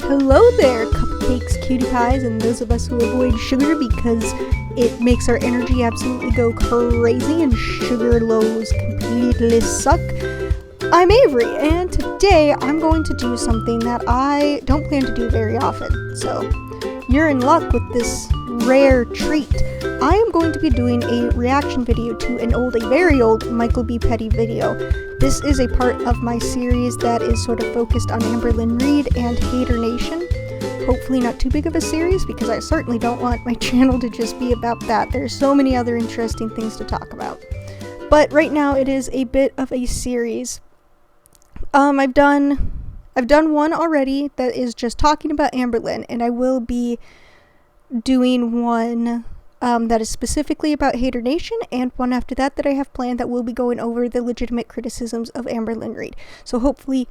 Hello there, cupcakes, cutie pies, and those of us who avoid sugar because it makes our energy absolutely go crazy and sugar lows completely suck. I'm Avery, and today I'm going to do something that I don't plan to do very often, so you're in luck with this rare treat. I am going to be doing a reaction video to a very old MichealBePetty video. This is a part of my series that is sort of focused on Amberlynn Reid and Haydur Nation. Hopefully not too big of a series, because I certainly don't want my channel to just be about that. There's so many other interesting things to talk about. But right now it is a bit of a series. I've done one already that is just talking about Amberlynn, and I will be doing one that is specifically about Haydur Nation, and one after that I have planned that will be going over the legitimate criticisms of Amberlynn Reid. So hopefully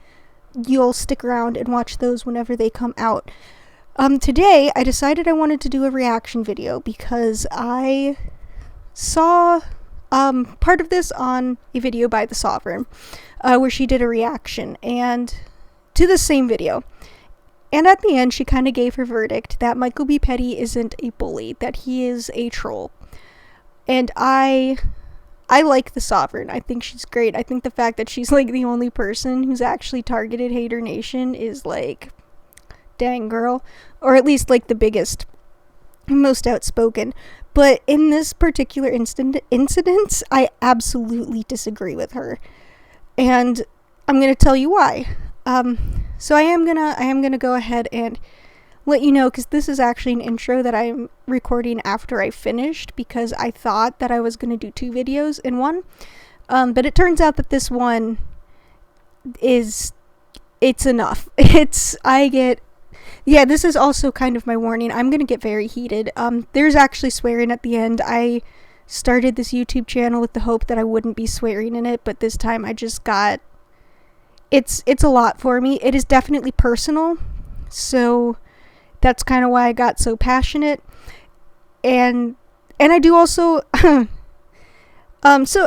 you'll stick around and watch those whenever they come out. Today I decided I wanted to do a reaction video because I saw part of this on a video by The Sovereign, where she did a reaction and to the same video. And at the end, she kind of gave her verdict that MichealBePetty isn't a bully, that he is a troll. And I like The Sovereign. I think she's great. I think the fact that she's like the only person who's actually targeted Haydur Nation is like, dang girl. Or at least like the biggest, most outspoken. But in this particular incident, I absolutely disagree with her. And I'm going to tell you why. So I am gonna go ahead and let you know, because this is actually an intro that I'm recording after I finished, because I thought that I was gonna do 2 videos in one, but it turns out that this one it's enough. This is also kind of my warning. I'm gonna get very heated. There's actually swearing at the end. I started this YouTube channel with the hope that I wouldn't be swearing in it, but this time I just got it's a lot for me. It is definitely personal, so that's kind of why I got so passionate. And I do also so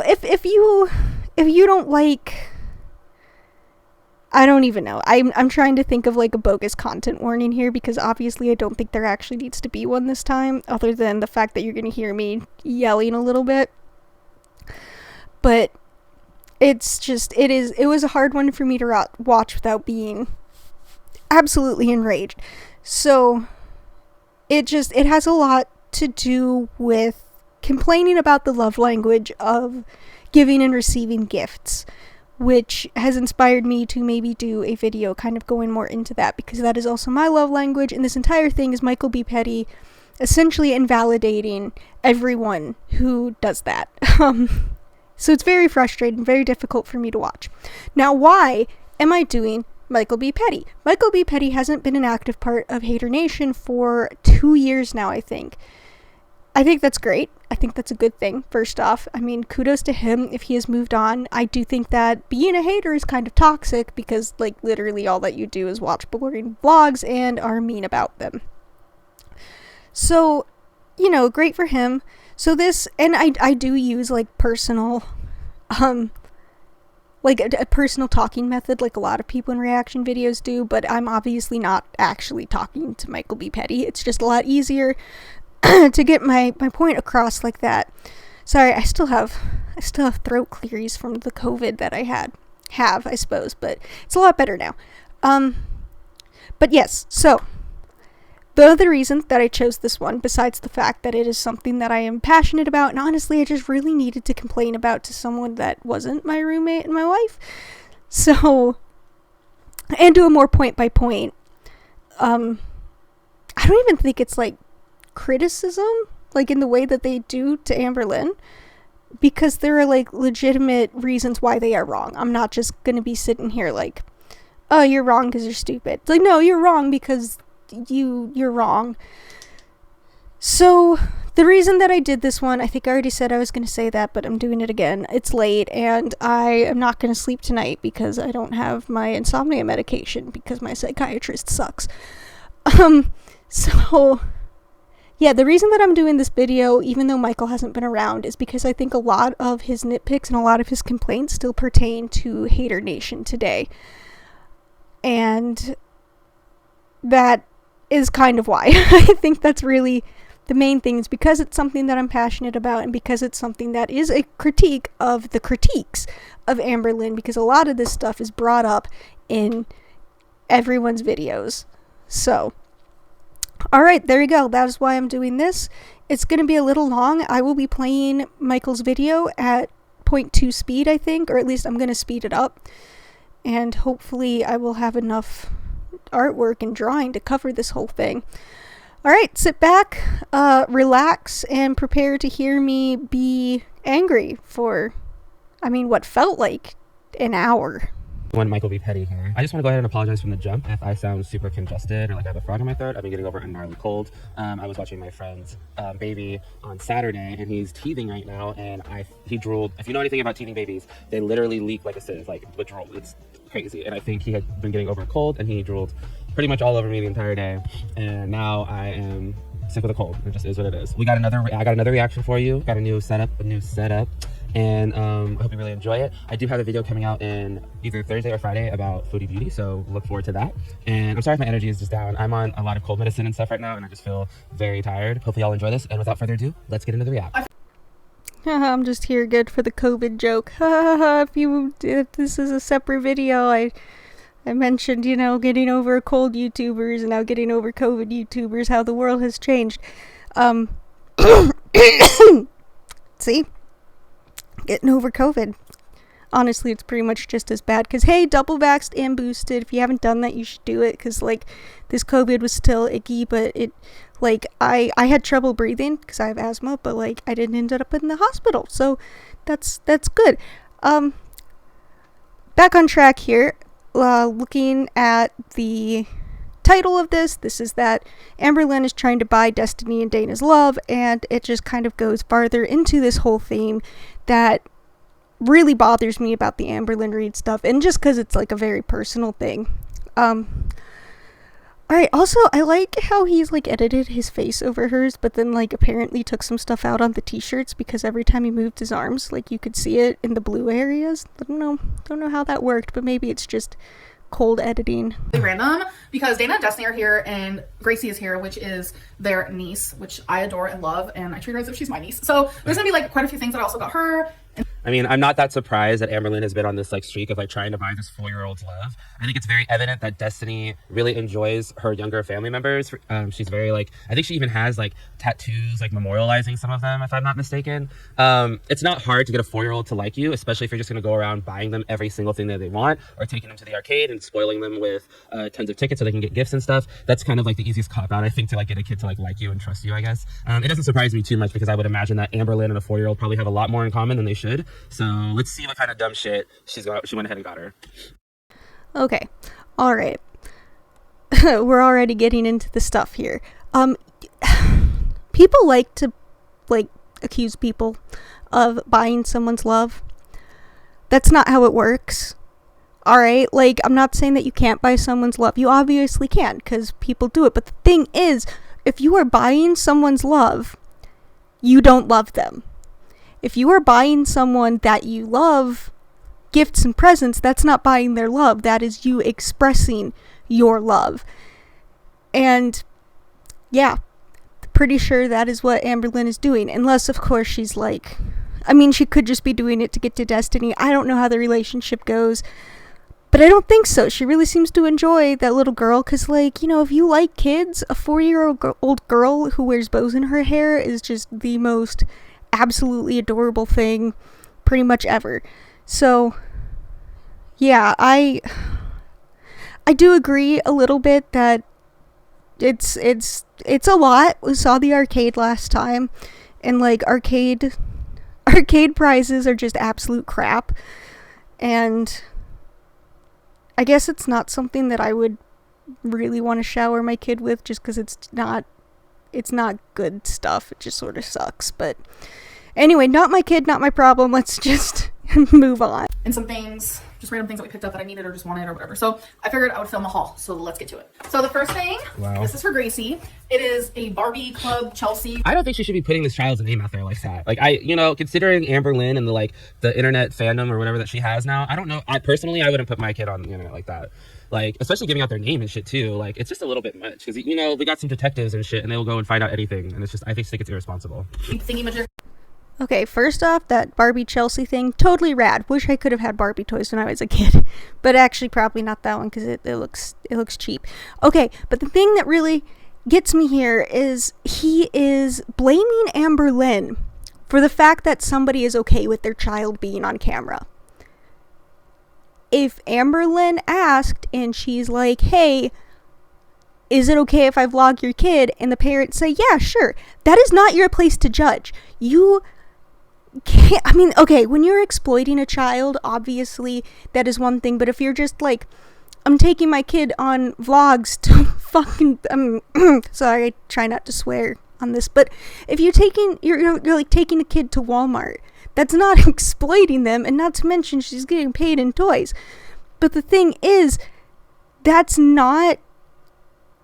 if you don't like, I don't even know. I'm trying to think of like a bogus content warning here, because obviously I don't think there actually needs to be one this time, other than the fact that you're going to hear me yelling a little bit. But it's just, it was a hard one for me to watch without being absolutely enraged. So it has a lot to do with complaining about the love language of giving and receiving gifts, which has inspired me to maybe do a video kind of going more into that, because that is also my love language, and this entire thing is MichealBePetty essentially invalidating everyone who does that. So it's very frustrating, very difficult for me to watch. Now, why am I doing MichealBePetty? MichealBePetty hasn't been an active part of Haydur Nation for 2 years now, I think. I think that's great. I think that's a good thing, first off. I mean, kudos to him if he has moved on. I do think that being a hater is kind of toxic, because, like, literally all that you do is watch boring vlogs and are mean about them. So, you know, great for him. So this, and I do use like personal, like a personal talking method, like a lot of people in reaction videos do, but I'm obviously not actually talking to MichealBePetty. It's just a lot easier to get my point across like that. Sorry, I still have throat clearies from the COVID that I have, I suppose, but it's a lot better now. But yes, so the other reason that I chose this one, besides the fact that it is something that I am passionate about, and honestly I just really needed to complain about to someone that wasn't my roommate and my wife, so, and do a more point by point, I don't even think it's like criticism, like in the way that they do to Amberlynn, because there are like legitimate reasons why they are wrong. I'm not just gonna be sitting here like, oh, you're wrong because you're stupid. It's like, no, you're wrong because you're wrong. So the reason that I did this one, I think I already said I was going to say that, but I'm doing it again. It's late and I am not going to sleep tonight because I don't have my insomnia medication, because my psychiatrist sucks. So yeah, the reason that I'm doing this video, even though Michael hasn't been around, is because I think a lot of his nitpicks and a lot of his complaints still pertain to Haydur Nation today. And that is kind of why. I think that's really the main thing, is because it's something that I'm passionate about, and because it's something that is a critique of the critiques of Amberlynn, because a lot of this stuff is brought up in everyone's videos. So, alright, there you go. That is why I'm doing this. It's going to be a little long. I will be playing Michael's video at 0.2 speed, I think, or at least I'm going to speed it up. And hopefully I will have enough artwork and drawing to cover this whole thing. Alright, sit back, relax, and prepare to hear me be angry for, what felt like an hour. MichealBePetty here. I just want to go ahead and apologize from the jump if I sound super congested or like I have a frog in my throat. I've been getting over a gnarly cold. I was watching my friend's baby on Saturday, and he's teething right now, and he drooled. If you know anything about teething babies, they literally leak like a sieve, like with drool. It's crazy. And I think he had been getting over a cold, and he drooled pretty much all over me the entire day. And now I am sick with a cold. It just is what it is. I got another reaction for you. Got a new setup. And I hope you really enjoy it. I do have a video coming out in either Thursday or Friday about foodie beauty, so look forward to that. And I'm sorry if my energy is just down. I'm on a lot of cold medicine and stuff right now, and I just feel very tired. Hopefully y'all enjoy this, and without further ado, let's get into the react. I'm just here good for the COVID joke. If this is a separate video, I mentioned, getting over cold YouTubers and now getting over COVID YouTubers, how the world has changed. See? Getting over COVID. Honestly, it's pretty much just as bad, because hey, double vaxxed and boosted. If you haven't done that, you should do it, because this COVID was still icky, but it I had trouble breathing because I have asthma, but I didn't end up in the hospital, so that's good. Back on track here. Looking at the title of this is that Amberlynn is trying to buy Destiny and Dana's love, and it just kind of goes farther into this whole theme that really bothers me about the Amberlynn Reid stuff, and just because it's a very personal thing. Alright, also, I like how he's edited his face over hers, but then apparently took some stuff out on the t-shirts, because every time he moved his arms, you could see it in the blue areas. I don't know how that worked, but maybe it's just cold editing. Random, because Dana and Destiny are here, and Gracie is here, which is their niece, which I adore and love, and I treat her as if she's my niece. So there's gonna be quite a few things that I also got her. I'm not that surprised that Amberlynn has been on this streak of trying to buy this 4-year-old's love. I think it's very evident that Destiny really enjoys her younger family members. She's very I think she even has tattoos memorializing some of them, if I'm not mistaken. It's not hard to get a 4-year-old to like you, especially if you're just gonna go around buying them every single thing that they want, or taking them to the arcade and spoiling them with tons of tickets so they can get gifts and stuff. That's kind of the easiest cop out, I think, to get a kid to like you and trust you, I guess. It doesn't surprise me too much, because I would imagine that Amberlynn and a 4-year-old probably have a lot more in common than they should. So let's see what kind of dumb shit she went ahead and got her. Okay, alright. We're already getting into the stuff here. People like to accuse people of buying someone's love. That's not how it works. Alright, I'm not saying that you can't buy someone's love. You obviously can, because people do it. But the thing is, if you are buying someone's love, you don't love them. If you are buying someone that you love gifts and presents, that's not buying their love. That is you expressing your love. And yeah, pretty sure that is what Amberlynn is doing. Unless, of course, she's she could just be doing it to get to Destiny. I don't know how the relationship goes, but I don't think so. She really seems to enjoy that little girl, because if you like kids, a 4-year-old girl who wears bows in her hair is just the most absolutely adorable thing pretty much ever. So yeah, I do agree a little bit that it's a lot. We saw the arcade last time, and arcade prizes are just absolute crap, and I guess it's not something that I would really want to shower my kid with, just because it's not good stuff. It just sort of sucks. But anyway, not my kid, not my problem. Let's just move on. And some things just random things that we picked up that I needed or just wanted or whatever. So I figured I would film a haul. So let's get to it. So the first thing, this is for Gracie. It is a Barbie Club Chelsea. I don't think she should be putting this child's name out there like that. Like, considering Amberlynn and the internet fandom or whatever that she has now, I don't know. I wouldn't put my kid on the internet like that. Like, especially giving out their name and shit too. Like, it's just a little bit much because we got some detectives and shit, and they'll go and find out anything. And I think it's irresponsible. Okay, first off, that Barbie Chelsea thing, totally rad. Wish I could have had Barbie toys when I was a kid, but actually probably not that one because it looks cheap. Okay, but the thing that really gets me here is he is blaming Amberlynn for the fact that somebody is okay with their child being on camera. If Amberlynn asked and she's like, hey, is it okay if I vlog your kid? And the parents say, yeah, sure. That is not your place to judge. You can't, okay, when you're exploiting a child, obviously that is one thing. But if you're just like, I'm taking my kid on vlogs to fucking, sorry, I try not to swear on this. But if you're like taking a kid to Walmart, that's not exploiting them, and not to mention she's getting paid in toys. But the thing is, that's not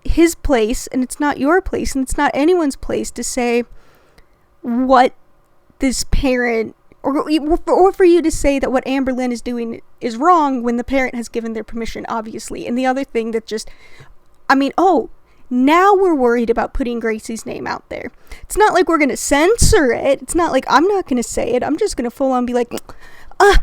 his place, and it's not your place, and it's not anyone's place to say what this parent, or for you to say that what Amberlynn is doing is wrong when the parent has given their permission, obviously. And the other thing that just, now we're worried about putting Gracie's name out there. It's not like we're going to censor it. It's not like I'm not going to say it. I'm just going to full on be like,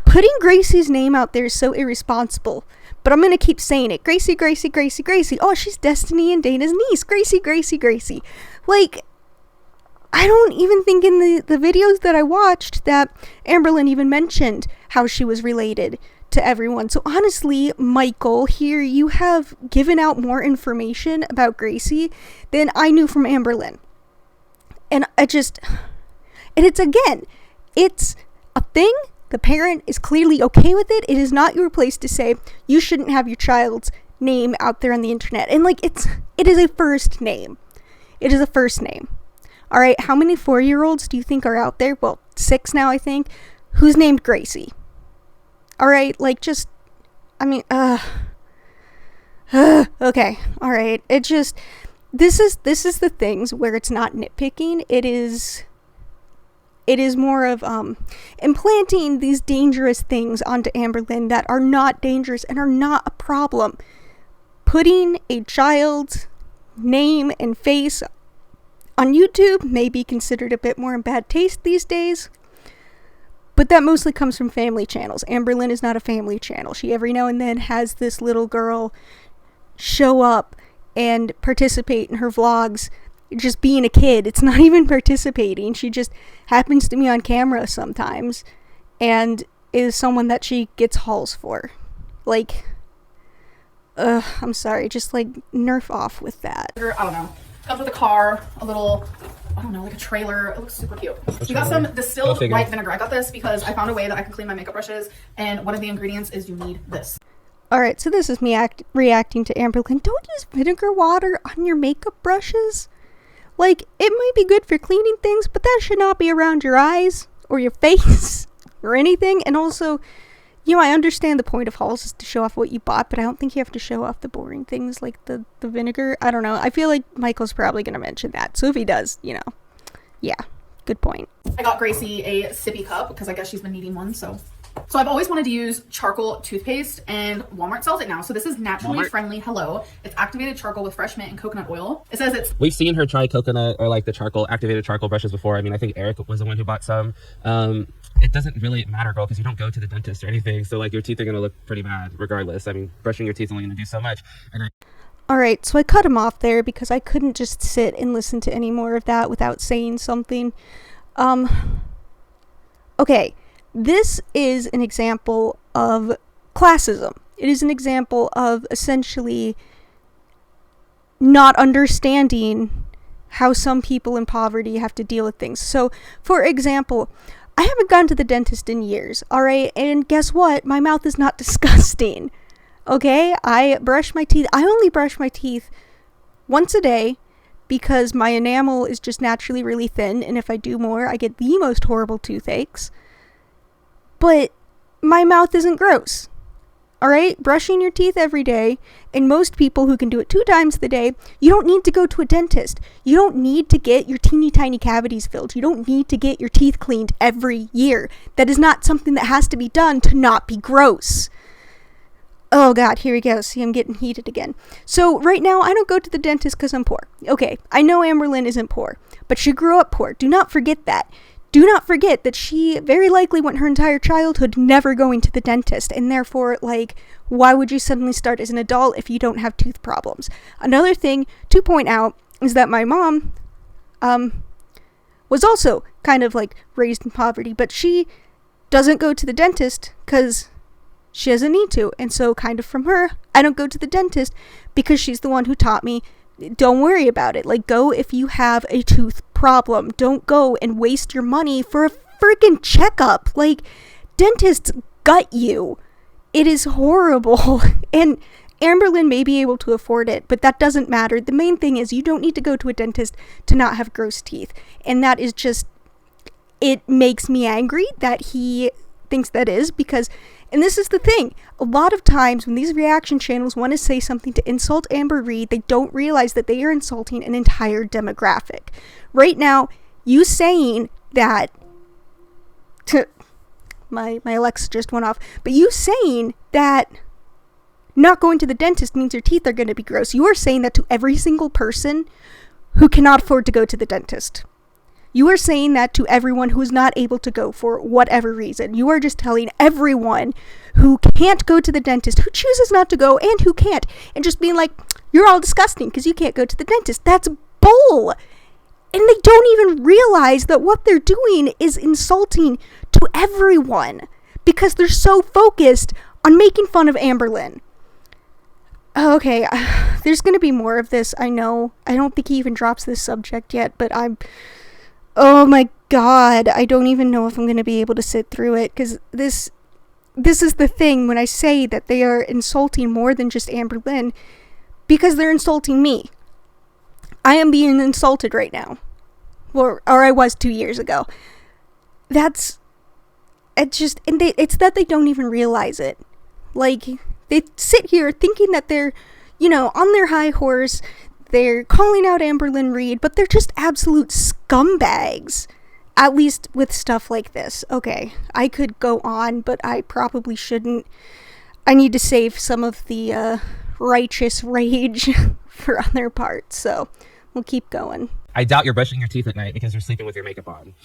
putting Gracie's name out there is so irresponsible. But I'm going to keep saying it. Gracie, Gracie, Gracie, Gracie. Oh, she's Destiny and Dana's niece. Gracie, Gracie, Gracie. Like, I don't even think in the videos that I watched that Amberlynn even mentioned how she was related to everyone. So honestly, Michael, here you have given out more information about Gracie than I knew from Amberlynn. And it's a thing. The parent is clearly okay with it. It is not your place to say you shouldn't have your child's name out there on the internet. And like, it is a first name. It is a first name. All right. How many 4-year-olds do you think are out there? Well, 6 now, I think. Who's named Gracie? All right, like just, okay, all right. It just, this is the things where it's not nitpicking. It is more of implanting these dangerous things onto Amberlynn that are not dangerous and are not a problem. Putting a child's name and face on YouTube may be considered a bit more in bad taste these days. But that mostly comes from family channels. Amberlynn is not a family channel. She every now and then has this little girl show up and participate in her vlogs, just being a kid. It's not even participating. She just happens to be on camera sometimes and is someone that she gets hauls for. Like, I'm sorry, just like nerf off with that. I don't know. Comes with a car, a little, like a trailer. It looks super cute. We got some distilled white vinegar. I got this because I found a way that I can clean my makeup brushes, and one of the ingredients is you need this. Alright, so this is me reacting to Amberlynn. Don't use vinegar water on your makeup brushes. Like, it might be good for cleaning things, but that should not be around your eyes or your face or anything. And also, I understand the point of hauls is to show off what you bought, but I don't think you have to show off the boring things like the vinegar. I don't know. I feel like Michael's probably going to mention that. So if he does, yeah, good point. I got Gracie a sippy cup because I guess she's been needing one, So I've always wanted to use charcoal toothpaste, and Walmart sells it now. So this is Naturally Friendly Hello. It's activated charcoal with fresh mint and coconut oil. It says We've seen her try coconut or like the activated charcoal brushes before. I think Eric was the one who bought some. It doesn't really matter, girl, because you don't go to the dentist or anything. So like your teeth are going to look pretty bad regardless. Brushing your teeth is only going to do so much. Alright, so I cut him off there because I couldn't just sit and listen to any more of that without saying something. Okay. This is an example of classism. It is an example of essentially not understanding how some people in poverty have to deal with things. So, for example, I haven't gone to the dentist in years, alright? And guess what? My mouth is not disgusting. Okay? I brush my teeth. I only brush my teeth once a day because my enamel is just naturally really thin, and if I do more, I get the most horrible toothaches. But my mouth isn't gross. All right, brushing your teeth every day, and most people who can do it 2 times a day, you don't need to go to a dentist. You don't need to get your teeny tiny cavities filled. You don't need to get your teeth cleaned every year. That is not something that has to be done to not be gross. Oh God, here we go. See, I'm getting heated again. So right now, I don't go to the dentist because I'm poor. Okay, I know Amberlynn isn't poor, but she grew up poor. Do not forget that. Do not forget that she very likely went her entire childhood never going to the dentist, and therefore, like, why would you suddenly start as an adult if you don't have tooth problems? Another thing to point out is that my mom was also kind of like raised in poverty, but she doesn't go to the dentist because she doesn't need to. And so kind of from her, I don't go to the dentist because she's the one who taught me, don't worry about it. Like, go if you have a tooth problem. Don't go and waste your money for a freaking checkup. Like, dentists gut you. It is horrible. And Amberlynn may be able to afford it, but that doesn't matter. The main thing is you don't need to go to a dentist to not have gross teeth. And that is just, it makes me angry that he thinks that is, because, and this is the thing, a lot of times when these reaction channels want to say something to insult Amber Reid, they don't realize that they are insulting an entire demographic. Right now, you saying that, my Alexa just went off, but you saying that not going to the dentist means your teeth are going to be gross, you are saying that to every single person who cannot afford to go to the dentist. You are saying that to everyone who is not able to go for whatever reason. You are just telling everyone who can't go to the dentist, who chooses not to go and who can't, and just being like, you're all disgusting because you can't go to the dentist. That's bull. And they don't even realize that what they're doing is insulting to everyone because they're so focused on making fun of Amberlynn. Okay, there's going to be more of this, I know. I don't think he even drops this subject yet, but oh my God, I don't even know if I'm going to be able to sit through it, because this is the thing when I say that they are insulting more than just Amberlynn, because they're insulting me. I am being insulted right now. Or I was 2 years ago. It's that they don't even realize it. Like, they sit here thinking that they're, on their high horse. They're calling out Amberlynn Reid, but they're just absolute scumbags. At least with stuff like this. Okay, I could go on, but I probably shouldn't. I need to save some of the righteous rage for other parts, so we'll keep going. I doubt you're brushing your teeth at night because you're sleeping with your makeup on.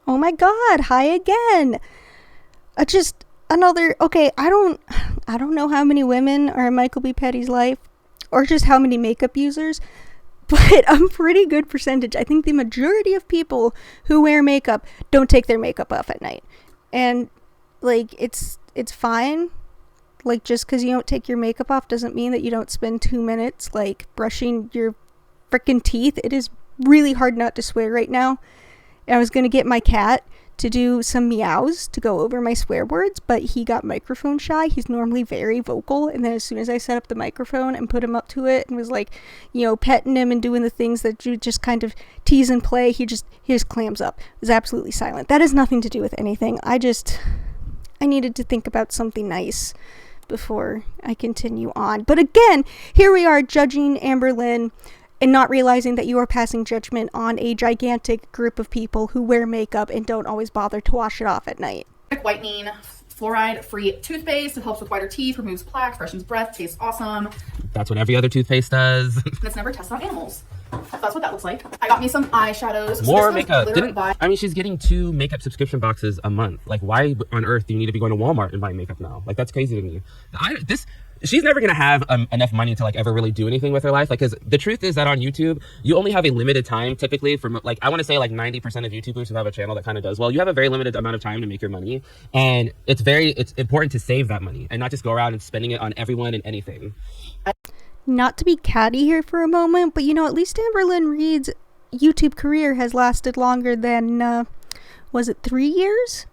Oh my God, hi again. Just another, okay, I don't know how many women are in MichealBePetty's life, or just how many makeup users, but a pretty good percentage. I think the majority of people who wear makeup don't take their makeup off at night. And, like, it's fine. Like, just because you don't take your makeup off doesn't mean that you don't spend 2 minutes, like, brushing your frickin' teeth. It is really hard not to swear right now. I was going to get my cat to do some meows to go over my swear words, but he got microphone shy. He's normally very vocal, and then as soon as I set up the microphone and put him up to it and was like, petting him and doing the things that you just kind of tease and play, he just clams up. It was absolutely silent. That has nothing to do with anything. I needed to think about something nice before I continue on. But again, here we are judging Amberlynn and not realizing that you are passing judgment on a gigantic group of people who wear makeup and don't always bother to wash it off at night. Whitening, fluoride-free toothpaste. It helps with whiter teeth, removes plaque, freshens breath, tastes awesome. That's what every other toothpaste does. And it's never tested on animals. That's what that looks like. I got me some eyeshadows. More makeup. She's getting 2 makeup subscription boxes a month. Like, why on earth do you need to be going to Walmart and buying makeup now? Like, that's crazy to me. She's never gonna have enough money to, like, ever really do anything with her life. Like, because the truth is that on YouTube, you only have a limited time typically for, like, I want to say like 90% of YouTubers who have a channel that kind of does well. You have a very limited amount of time to make your money, and it's important to save that money and not just go around and spending it on everyone and anything. Not to be catty here for a moment, but at least Amberlynn Reid's YouTube career has lasted longer than, was it 3 years?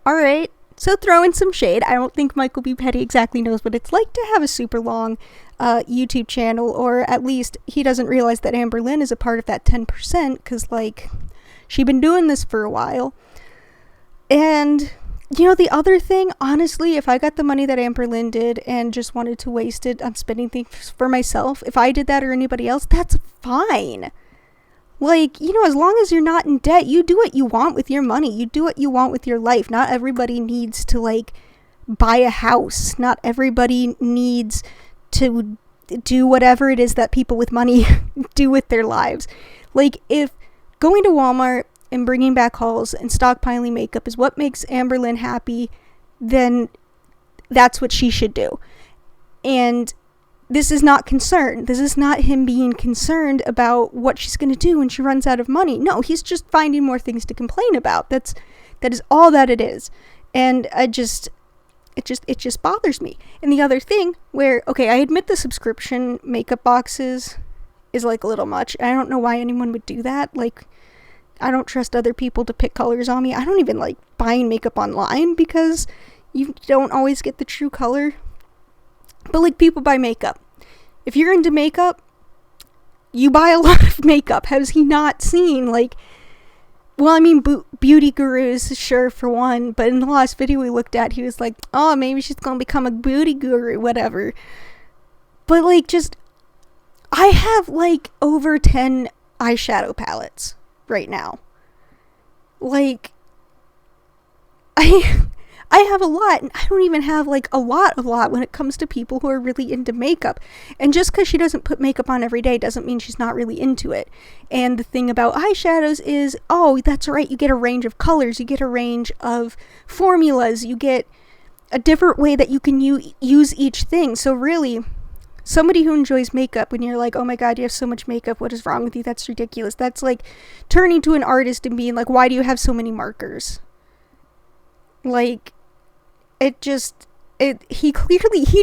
Alright, so throw in some shade. I don't think MichealBePetty exactly knows what it's like to have a super long YouTube channel, or at least he doesn't realize that Amberlynn is a part of that 10%, because, like, she's been doing this for a while. And you know, the other thing, honestly, if I got the money that Amberlynn did and just wanted to waste it on spending things for myself, if I did that or anybody else, that's fine. Like, you know, as long as you're not in debt, you do what you want with your money. You do what you want with your life. Not everybody needs to, like, buy a house. Not everybody needs to do whatever it is that people with money do with their lives. Like, if going to Walmart and bringing back hauls and stockpiling makeup is what makes Amberlynn happy, then that's what she should do. And this is not concern. This is not him being concerned about what she's going to do when she runs out of money. No, he's just finding more things to complain about. That is all that it is. And it just bothers me. And the other thing where, okay, I admit the subscription makeup boxes is like a little much. I don't know why anyone would do that. Like, I don't trust other people to pick colors on me. I don't even like buying makeup online because you don't always get the true color. But like, people buy makeup. If you're into makeup, you buy a lot of makeup. Has he not seen, like, well, I mean, beauty gurus, sure, for one, but in the last video we looked at, he was like, oh, maybe she's gonna become a beauty guru, whatever. But like, just, I have like over 10 eyeshadow palettes right now. Like, I have a lot, and I don't even have like a lot when it comes to people who are really into makeup. And just because she doesn't put makeup on every day doesn't mean she's not really into it. And the thing about eyeshadows is, oh, that's right, you get a range of colors, you get a range of formulas, you get a different way that you can use each thing. So really, somebody who enjoys makeup, when you're like, oh my god, you have so much makeup, what is wrong with you, that's ridiculous, that's like turning to an artist and being like, why do you have so many markers? Like, he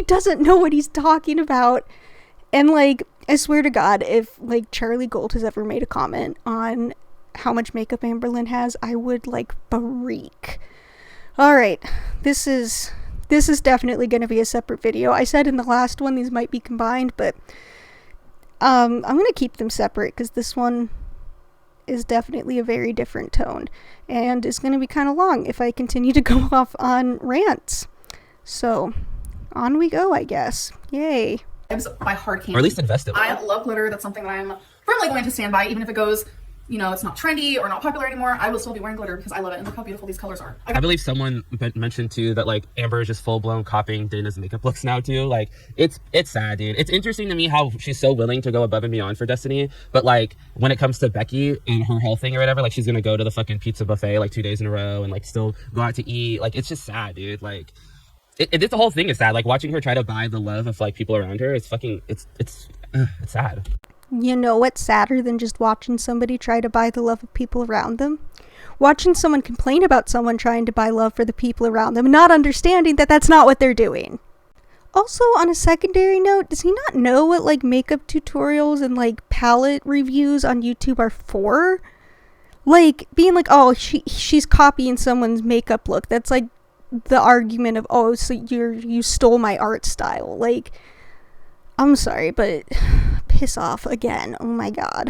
doesn't know what he's talking about. And like, I swear to God, if like Charlie Gold has ever made a comment on how much makeup Amberlynn has, I would like freak. Alright, this is definitely going to be a separate video. I said in the last one these might be combined, but I'm going to keep them separate because this one is definitely a very different tone and is going to be kind of long if I continue to go off on rants. So, on we go, I guess. Yay. By hard candy. Or at least invest in it. I love glitter. That's something that I'm firmly going to stand by, even if it goes, you know, it's not trendy or not popular anymore. I will still be wearing glitter because I love it, and look how beautiful these colors are. I believe someone mentioned too that like Amber is just full-blown copying Dana's makeup looks now too. Like, it's sad, dude. It's interesting to me how she's so willing to go above and beyond for Destiny, but like when it comes to Becky and her health thing or whatever, like she's gonna go to the fucking pizza buffet like 2 days in a row and like still go out to eat. Like, it's just sad, dude. Like, the whole thing is sad. Like, watching her try to buy the love of like people around her, it's fucking, it's sad. You know what's sadder than just watching somebody try to buy the love of people around them? Watching someone complain about someone trying to buy love for the people around them, not understanding that that's not what they're doing. Also, on a secondary note, does he not know what like makeup tutorials and like palette reviews on YouTube are for? Like, being like, oh, she's copying someone's makeup look. That's like the argument of, oh, so you stole my art style. Like, I'm sorry, but piss off again. Oh my god.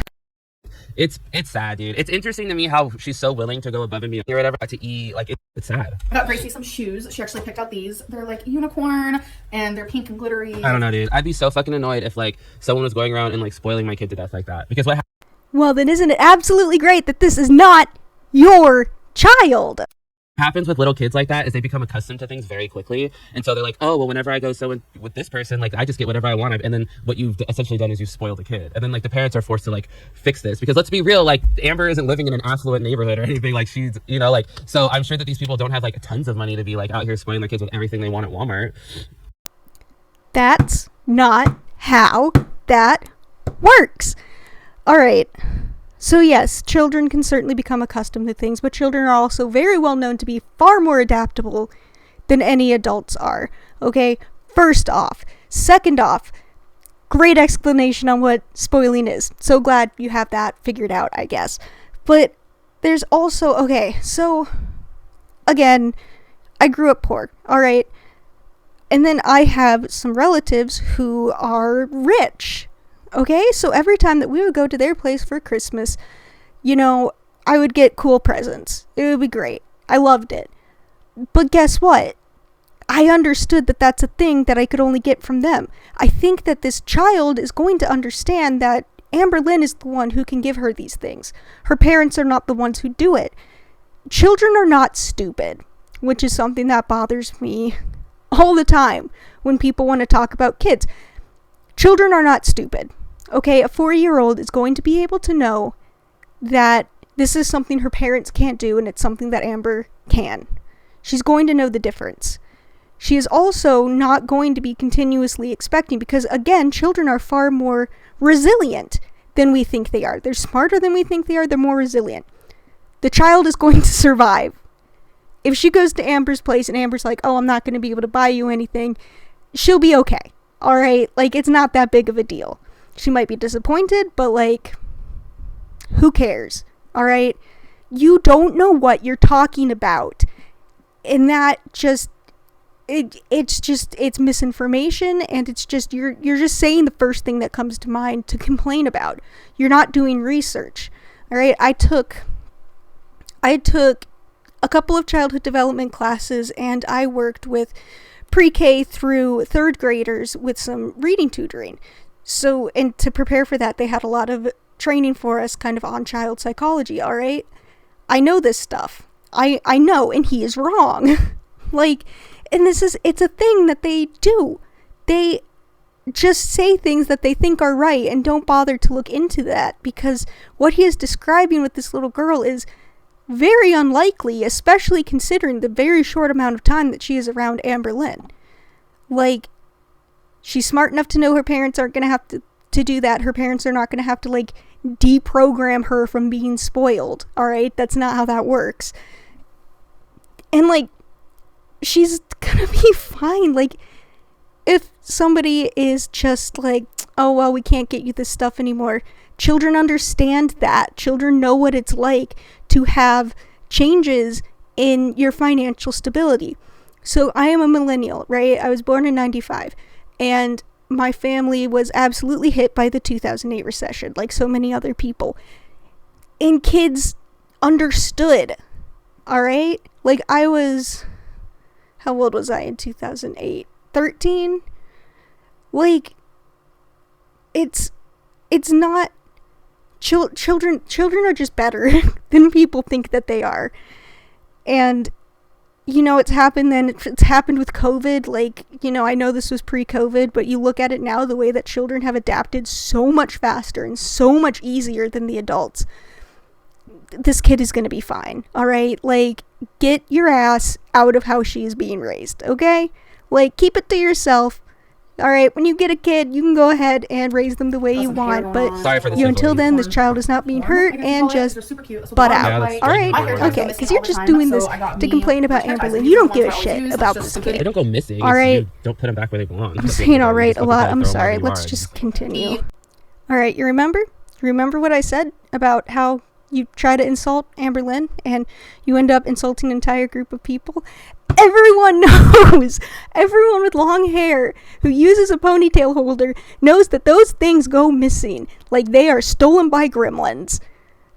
It's sad, dude. It's interesting to me how she's so willing to go above and beyond or whatever to eat. Like, it's sad. I got Gracie some shoes. She actually picked out these. They're like unicorn and they're pink and glittery. I don't know, dude. I'd be so fucking annoyed if like someone was going around and like spoiling my kid to death like that. Because what well, then isn't it absolutely great that this is not your child? happens with little kids like that is they become accustomed to things very quickly, and so they're like, oh well, whenever I go with this person, like I just get whatever I want. And then what you've essentially done is you spoiled the kid, and then like the parents are forced to like fix this, because let's be real, like Amber isn't living in an affluent neighborhood or anything. Like she's, you know, like, so I'm sure that these people don't have like tons of money to be like out here spoiling their kids with everything they want at Walmart. That's not how that works. All right. So yes, children can certainly become accustomed to things, but children are also very well known to be far more adaptable than any adults are. Okay, first off. Second off, great explanation on what spoiling is. So glad you have that figured out, I guess. But there's also, okay, so again, I grew up poor, all right? And then I have some relatives who are rich. Okay, so every time that we would go to their place for Christmas, you know, I would get cool presents. It would be great. I loved it. But guess what? I understood that that's a thing that I could only get from them. I think that this child is going to understand that Amberlynn is the one who can give her these things. Her parents are not the ones who do it. Children are not stupid, which is something that bothers me all the time when people want to talk about kids. Children are not stupid. Okay, a 4-year-old is going to be able to know that this is something her parents can't do and it's something that Amber can. She's going to know the difference. She is also not going to be continuously expecting, because again, children are far more resilient than we think they are. They're smarter than we think they are. They're more resilient. The child is going to survive. If she goes to Amber's place and Amber's like, oh, I'm not going to be able to buy you anything, she'll be okay. All right? Like, it's not that big of a deal. She might be disappointed, but like, who cares? All right? You don't know what you're talking about. And that just, it's misinformation, and it's just, you're just saying the first thing that comes to mind to complain about. You're not doing research. All right? I took a couple of childhood development classes, and I worked with pre-K through 3rd graders with some reading tutoring. So, and to prepare for that, they had a lot of training for us kind of on child psychology, all right? I know this stuff. I know, and he is wrong. Like, and it's a thing that they do. They just say things that they think are right and don't bother to look into that, because what he is describing with this little girl is very unlikely, especially considering the very short amount of time that she is around Amberlynn. Like, she's smart enough to know her parents aren't going to have to do that. Her parents are not going to have to, like, deprogram her from being spoiled, alright? That's not how that works. And, like, she's gonna be fine. Like, if somebody is just like, oh, well, we can't get you this stuff anymore, children understand that. Children know what it's like to have changes in your financial stability. So I am a millennial, right? I was born in 95, and my family was absolutely hit by the 2008 recession, like so many other people. And kids understood, all right? Like, I was, how old was I in 2008? 13? Like, it's not, children are just better than people think that they are. And, you know, it's happened with COVID. Like, you know, I know this was pre-COVID, but you look at it now, the way that children have adapted so much faster and so much easier than the adults. This kid is going to be fine, all right? Like, get your ass out of how she's being raised, okay? Like, keep it to yourself, all right? When you get a kid, you can go ahead and raise them the way you want, but until then, this child is not being hurt, and just butt out, all right? Okay, because you're just doing this to complain about Amberlynn. You don't give a shit about this kid. They don't go missing. All right? You don't put them back where they belong. I'm saying all right a lot. I'm sorry. Let's just continue. All right, you remember? Remember what I said about how you try to insult Amberlynn and you end up insulting an entire group of people? Everyone knows, everyone with long hair who uses a ponytail holder knows that those things go missing. Like, they are stolen by gremlins.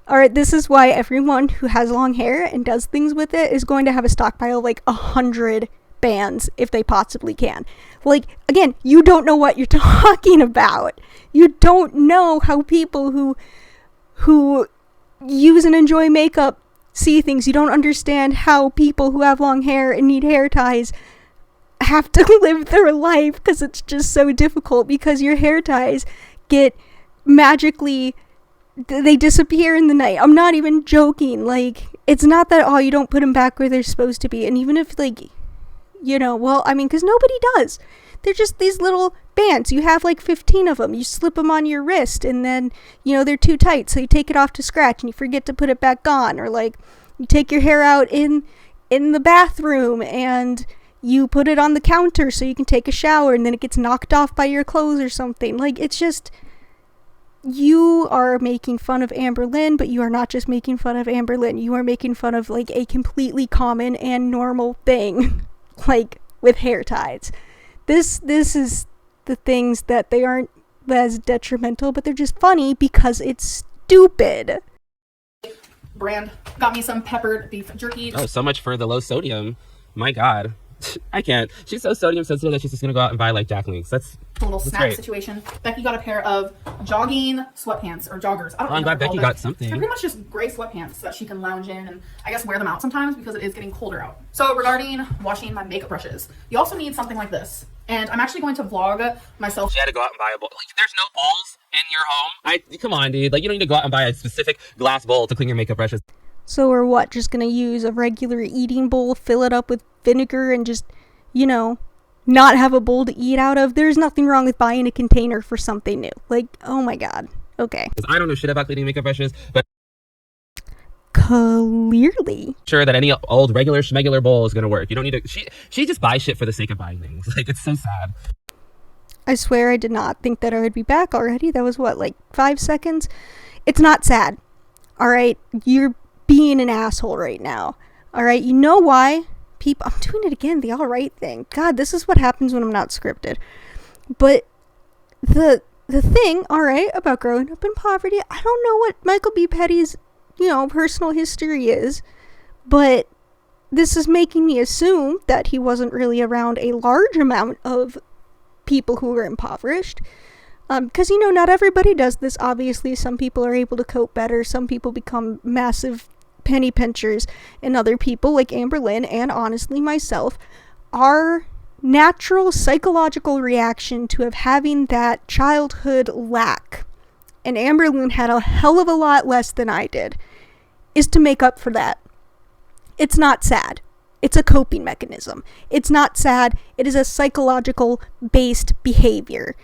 Alright, this is why everyone who has long hair and does things with it is going to have a stockpile of like 100 bands if they possibly can. Like, again, you don't know what you're talking about. You don't know how people who use and enjoy makeup see things. You don't understand how people who have long hair and need hair ties have to live their life, because it's just so difficult, because your hair ties get magically, they disappear in the night. I'm not even joking. Like, it's not that, oh, you don't put them back where they're supposed to be. And even if, like, you know, well, I mean, because nobody does. They're just these little bands. You have like 15 of them. You slip them on your wrist, and then, you know, they're too tight, so you take it off to scratch and you forget to put it back on. Or like, you take your hair out in the bathroom and you put it on the counter so you can take a shower, and then it gets knocked off by your clothes or something. Like, it's just, you are making fun of Amberlynn, but you are not just making fun of Amberlynn. You are making fun of like a completely common and normal thing, like with hair ties. This is the things that they aren't as detrimental, but they're just funny because it's stupid. Brand got me some peppered beef jerky. Oh, so much for the low sodium. My God. I can't. She's so sodium sensitive that she's just gonna go out and buy like Jack Links. That's a little snack great. situation. Becky got a pair of jogging sweatpants or joggers. I don't know. I'm glad Becky got something. They're pretty much just gray sweatpants that she can lounge in and I guess wear them out sometimes because it is getting colder out. So regarding washing my makeup brushes, you also need something like this. And I'm actually going to vlog myself. She had to go out and buy a bowl. Like, there's no bowls in your home. Come on, dude. Like, you don't need to go out and buy a specific glass bowl to clean your makeup brushes. So we're what? Just gonna use a regular eating bowl, fill it up with vinegar, and just, you know, not have a bowl to eat out of? There's nothing wrong with buying a container for something new. Like, oh my God. Okay. I don't know shit about cleaning makeup brushes, but clearly sure that any old regular schmegular bowl is gonna work. You don't need to. She just buys shit for the sake of buying things. Like, it's so sad. I swear I did not think that I would be back already. That was what, like 5 seconds? It's not sad. All right, you're being an asshole right now. All right, you know why? People, I'm doing it again, the all right thing. God, this is what happens when I'm not scripted. But the thing, all right, about growing up in poverty, I don't know what MichealBePetty's, personal history is, but this is making me assume that he wasn't really around a large amount of people who were impoverished. Because, not everybody does this, obviously. Some people are able to cope better. Some people become massive penny pinchers, and other people, like Amberlynn and honestly myself, our natural psychological reaction to having that childhood lack, and Amberlynn had a hell of a lot less than I did, is to make up for that. It's not sad. It's a coping mechanism. It's not sad. It is a psychological based behavior.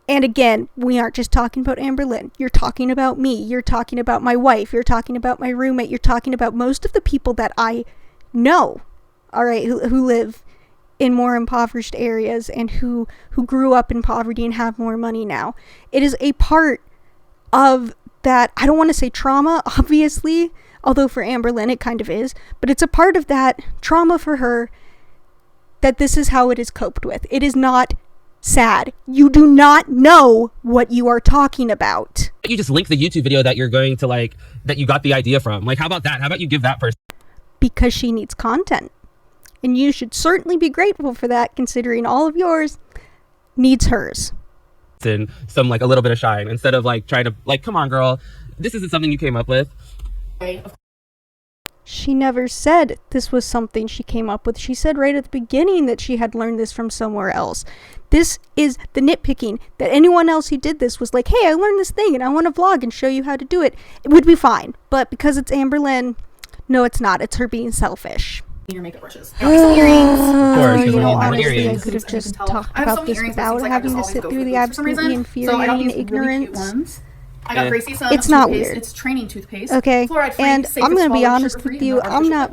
And again, we aren't just talking about Amberlynn. You're talking about me. You're talking about my wife. You're talking about my roommate. You're talking about most of the people that I know, all right, who live in more impoverished areas and who grew up in poverty and have more money now. It is a part of that, I don't want to say trauma, obviously, although for Amberlynn it kind of is, but it's a part of that trauma for her that this is how it is coped with. It is not sad. You do not know what you are talking about. You just link the YouTube video that you're going to that you got the idea from. Like, how about that? How about you give that person? Because she needs content. And you should certainly be grateful for that, considering all of yours needs hers. In some a little bit of shine instead of trying to come on, girl, this isn't something you came up with. She never said this was something she came up with. She said right at the beginning that she had learned this from somewhere else. This is the nitpicking, that anyone else who did this was like, hey, I learned this thing and I want to vlog and show you how to do it. It would be fine. But because it's Amberlynn, no, it's not. It's her being selfish. Your makeup brushes. I got some earrings. Of course, because honestly, I could have just talked about this without having to sit through the absolutely infuriating ignorance. I got Gracie some it's not toothpaste. weird. It's training toothpaste. Okay, and I'm going to be honest with you, I'm not,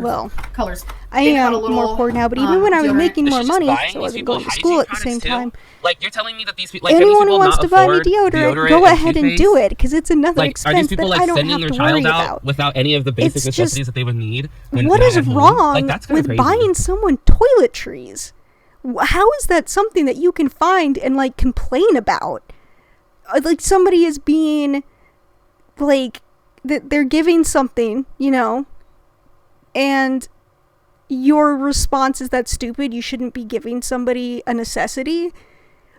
colors. I am more poor now, but even when I was making more money, so I wasn't going to school at the same time. You're telling me that these people, anyone who wants to buy me deodorant, go ahead and do it, because it's another expense that I don't have to worry about. Without any of the basic necessities that they would need. What is wrong with buying someone toiletries? How is that something that you can find and complain about? Somebody is being they're giving something, and your response is that's stupid, you shouldn't be giving somebody a necessity.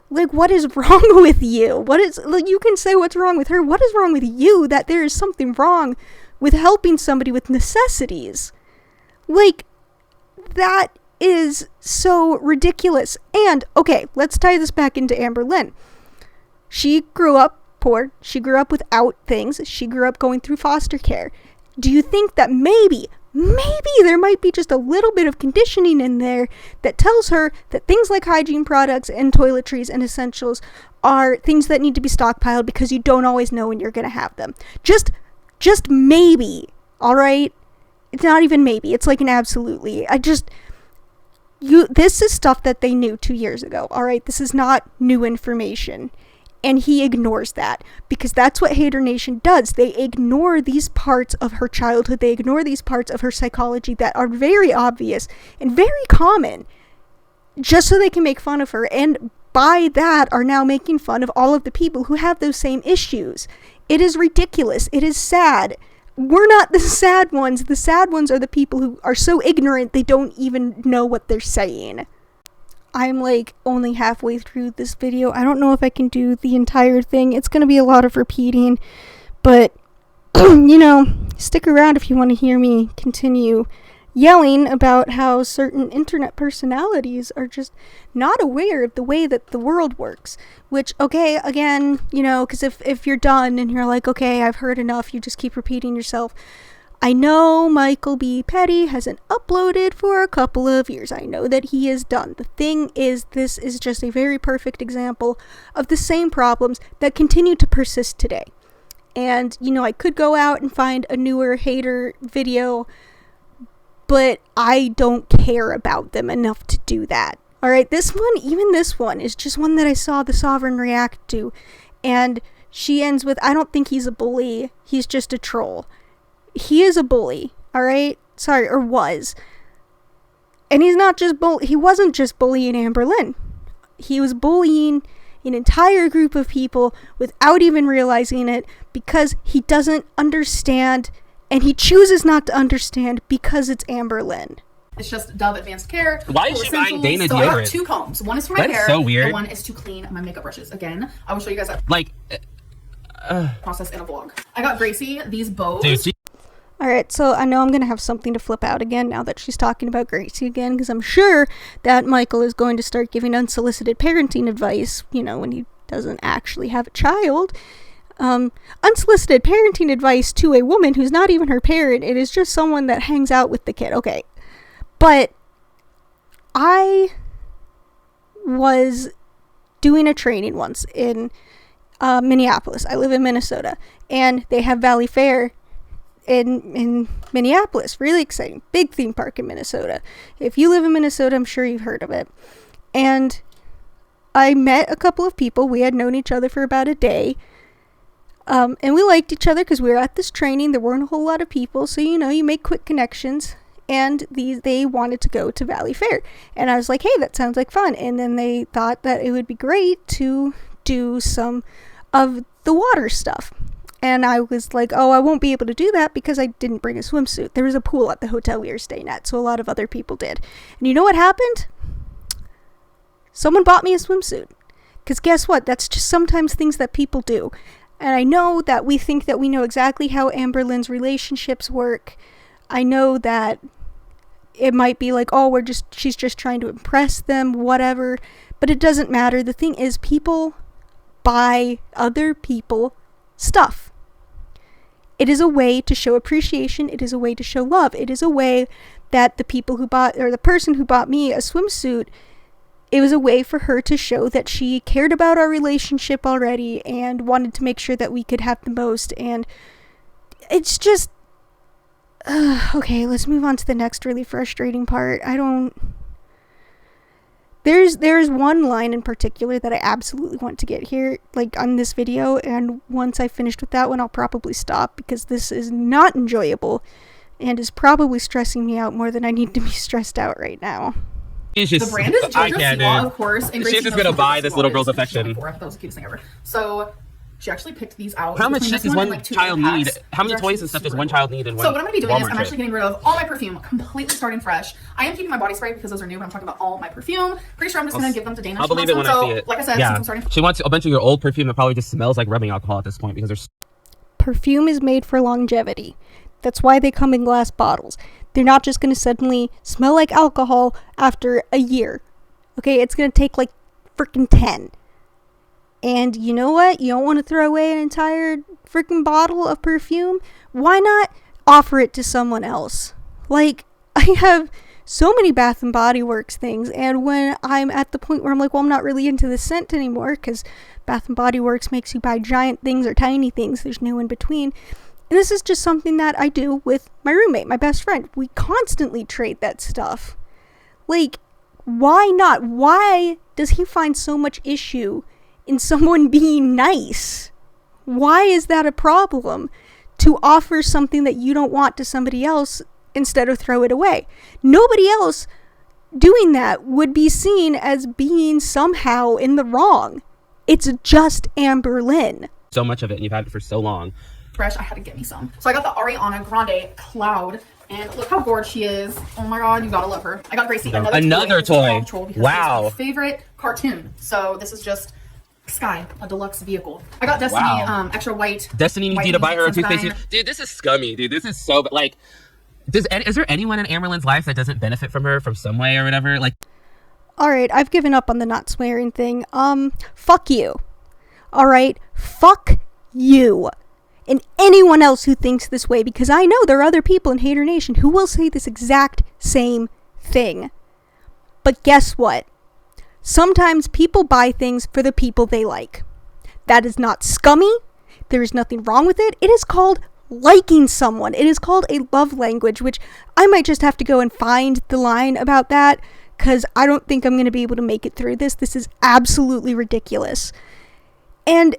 What is wrong with you? What is, you can say what's wrong with her. What is wrong with you that there is something wrong with helping somebody with necessities? That is so ridiculous. And, okay, let's tie this back into Amberlynn. She grew up poor. She grew up without things. She grew up going through foster care. Do you think that maybe there might be just a little bit of conditioning in there that tells her that things like hygiene products and toiletries and essentials are things that need to be stockpiled because you don't always know when you're going to have them? Just maybe, all right? It's not even maybe. It's an absolutely. This is stuff that they knew 2 years ago, all right? This is not new information. And he ignores that, because that's what Haydur Nation does. They ignore these parts of her childhood. They ignore these parts of her psychology that are very obvious and very common, just so they can make fun of her. And by that are now making fun of all of the people who have those same issues. It is ridiculous. It is sad. we're not the sad ones. The sad ones are the people who are so ignorant they don't even know what they're saying. I'm like only halfway through this video. I don't know if I can do the entire thing. It's gonna be a lot of repeating, but you know, stick around if you want to hear me continue yelling about how certain internet personalities are just not aware of the way that the world works. Which, okay, again, you know, because if you're done and you're like, okay, I've heard enough, you just keep repeating yourself. I know MichealBePetty hasn't uploaded for a couple of years. I know that he is done. The thing is, this is just a very perfect example of the same problems that continue to persist today. And, you know, I could go out and find a newer Haydur video, but I don't care about them enough to do that. Alright, this one, even this one, is just one that I saw the Sovereign react to. And she ends with, I don't think he's a bully, he's just a troll. He is a bully, alright? Sorry, or was. And he's not just he wasn't just bullying Amberlynn. He was bullying an entire group of people without even realizing it, because he doesn't understand, and he chooses not to understand because it's Amberlynn. It's just Dove Advanced Care. Why is she buying Dana so I have deodorant? 2 combs. One is for my hair. That's so weird. And one is to clean my makeup brushes. Again, I will show you guys that Like, process in a vlog. I got Gracie these bows. dude, Alright, so I know I'm going to have something to flip out again now that she's talking about Gracie again, because I'm sure that Michael is going to start giving unsolicited parenting advice, you know, when he doesn't actually have a child. Unsolicited parenting advice to a woman who's not even her parent. It is just someone that hangs out with the kid. Okay. But I was doing a training once in Minneapolis. I live in Minnesota, and they have Valley Fair in Minneapolis. Really exciting. Big theme park in Minnesota. If you live in Minnesota, I'm sure you've heard of it. And I met a couple of people. We had known each other for about a day. And we liked each other because we were at this training. There weren't a whole lot of people, so you know, you make quick connections. And they wanted to go to Valley Fair. And I was like, hey, that sounds like fun. And then they thought that it would be great to do some of the water stuff. And I was like, oh, I won't be able to do that because I didn't bring a swimsuit. There was a pool at the hotel we were staying at, so a lot of other people did. And you know what happened? Someone bought me a swimsuit. Because guess what? That's just sometimes things that people do. And I know that we think that we know exactly how Amberlynn's relationships work. I know that it might be like, oh, she's just trying to impress them, whatever. But it doesn't matter. The thing is, people buy other people stuff. It is a way to show appreciation. It is a way to show love. It is a way that the people who bought, or the person who bought me a swimsuit, it was a way for her to show that she cared about our relationship already and wanted to make sure that we could have the most. And it's just, okay, let's move on to the next really frustrating part. There's one line in particular that I absolutely want to get here, like on this video, and once I finished with that one, I'll probably stop, because this is not enjoyable and is probably stressing me out more than I need to be stressed out right now. the brand is JoJo Siwa, of course. And She's just gonna buy this little girl's affection. That was the cutest thing ever. So she actually picked these out. How much shit does one child need? How many They're toys and stuff does one child need in one? So what I'm going to be doing is I'm Walmart actually getting rid of all my perfume, completely starting fresh. I am keeping my body spray because those are new, but I'm talking about all my perfume. Pretty sure I'm just going to give them to Dana. I'll believe it when I see it. Like I said, yeah. since I'm starting. She wants a bunch of your old perfume that probably just smells like rubbing alcohol at this point, because there's Perfume is made for longevity. That's why they come in glass bottles. They're not just going to suddenly smell like alcohol after a year. Okay, it's going to take like freaking 10. And you know what? You don't want to throw away an entire freaking bottle of perfume? Why not offer it to someone else? Like, I have so many Bath & Body Works things, and when I'm at the point where I'm like, well, I'm not really into the scent anymore, because Bath & Body Works makes you buy giant things or tiny things. There's no in between. And this is just something that I do with my roommate, my best friend. We constantly trade that stuff. Like, why not? Why does he find so much issue in someone being nice? Why is that a problem? To offer something that you don't want to somebody else instead of throw it away. Nobody else doing that would be seen as being somehow in the wrong. It's just Amberlynn. so much of it and you've had it for so long. fresh, I had to get me some. So I got the Ariana Grande Cloud, and look how gorgeous she is. Oh my god, you gotta love her. I got Gracie another toy. Wow. It's my favorite cartoon. So this is just Sky, a deluxe vehicle. I got Destiny extra white. Destiny needs you to buy her a toothpaste. Dude, this is scummy, dude. This is so like. Is there anyone in Amberlynn's life that doesn't benefit from her from some way or whatever? Like, all right, I've given up on the not swearing thing. Fuck you. All right, fuck you. And anyone else who thinks this way, because I know there are other people in Haydur Nation who will say this exact same thing. But guess what? Sometimes people buy things for the people they like. That is not scummy. There is nothing wrong with it. It is called liking someone. It is called a love language, which I might just have to go and find the line about that, because I don't think I'm going to be able to make it through this. This is absolutely ridiculous. And,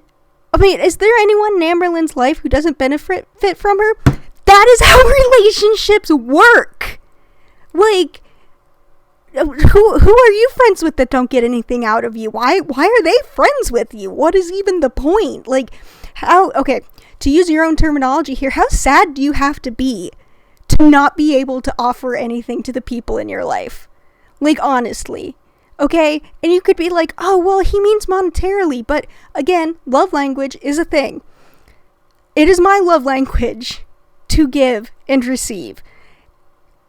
I mean, is there anyone in Amberlynn's life who doesn't benefit from her? That is how relationships work. Like, who are you friends with that don't get anything out of you? Why are they friends with you? What is even the point? Like, okay, to use your own terminology here, how sad do you have to be to not be able to offer anything to the people in your life? Like, honestly. Okay? And you could be like, oh, well, he means monetarily. But again, love language is a thing. It is my love language to give and receive.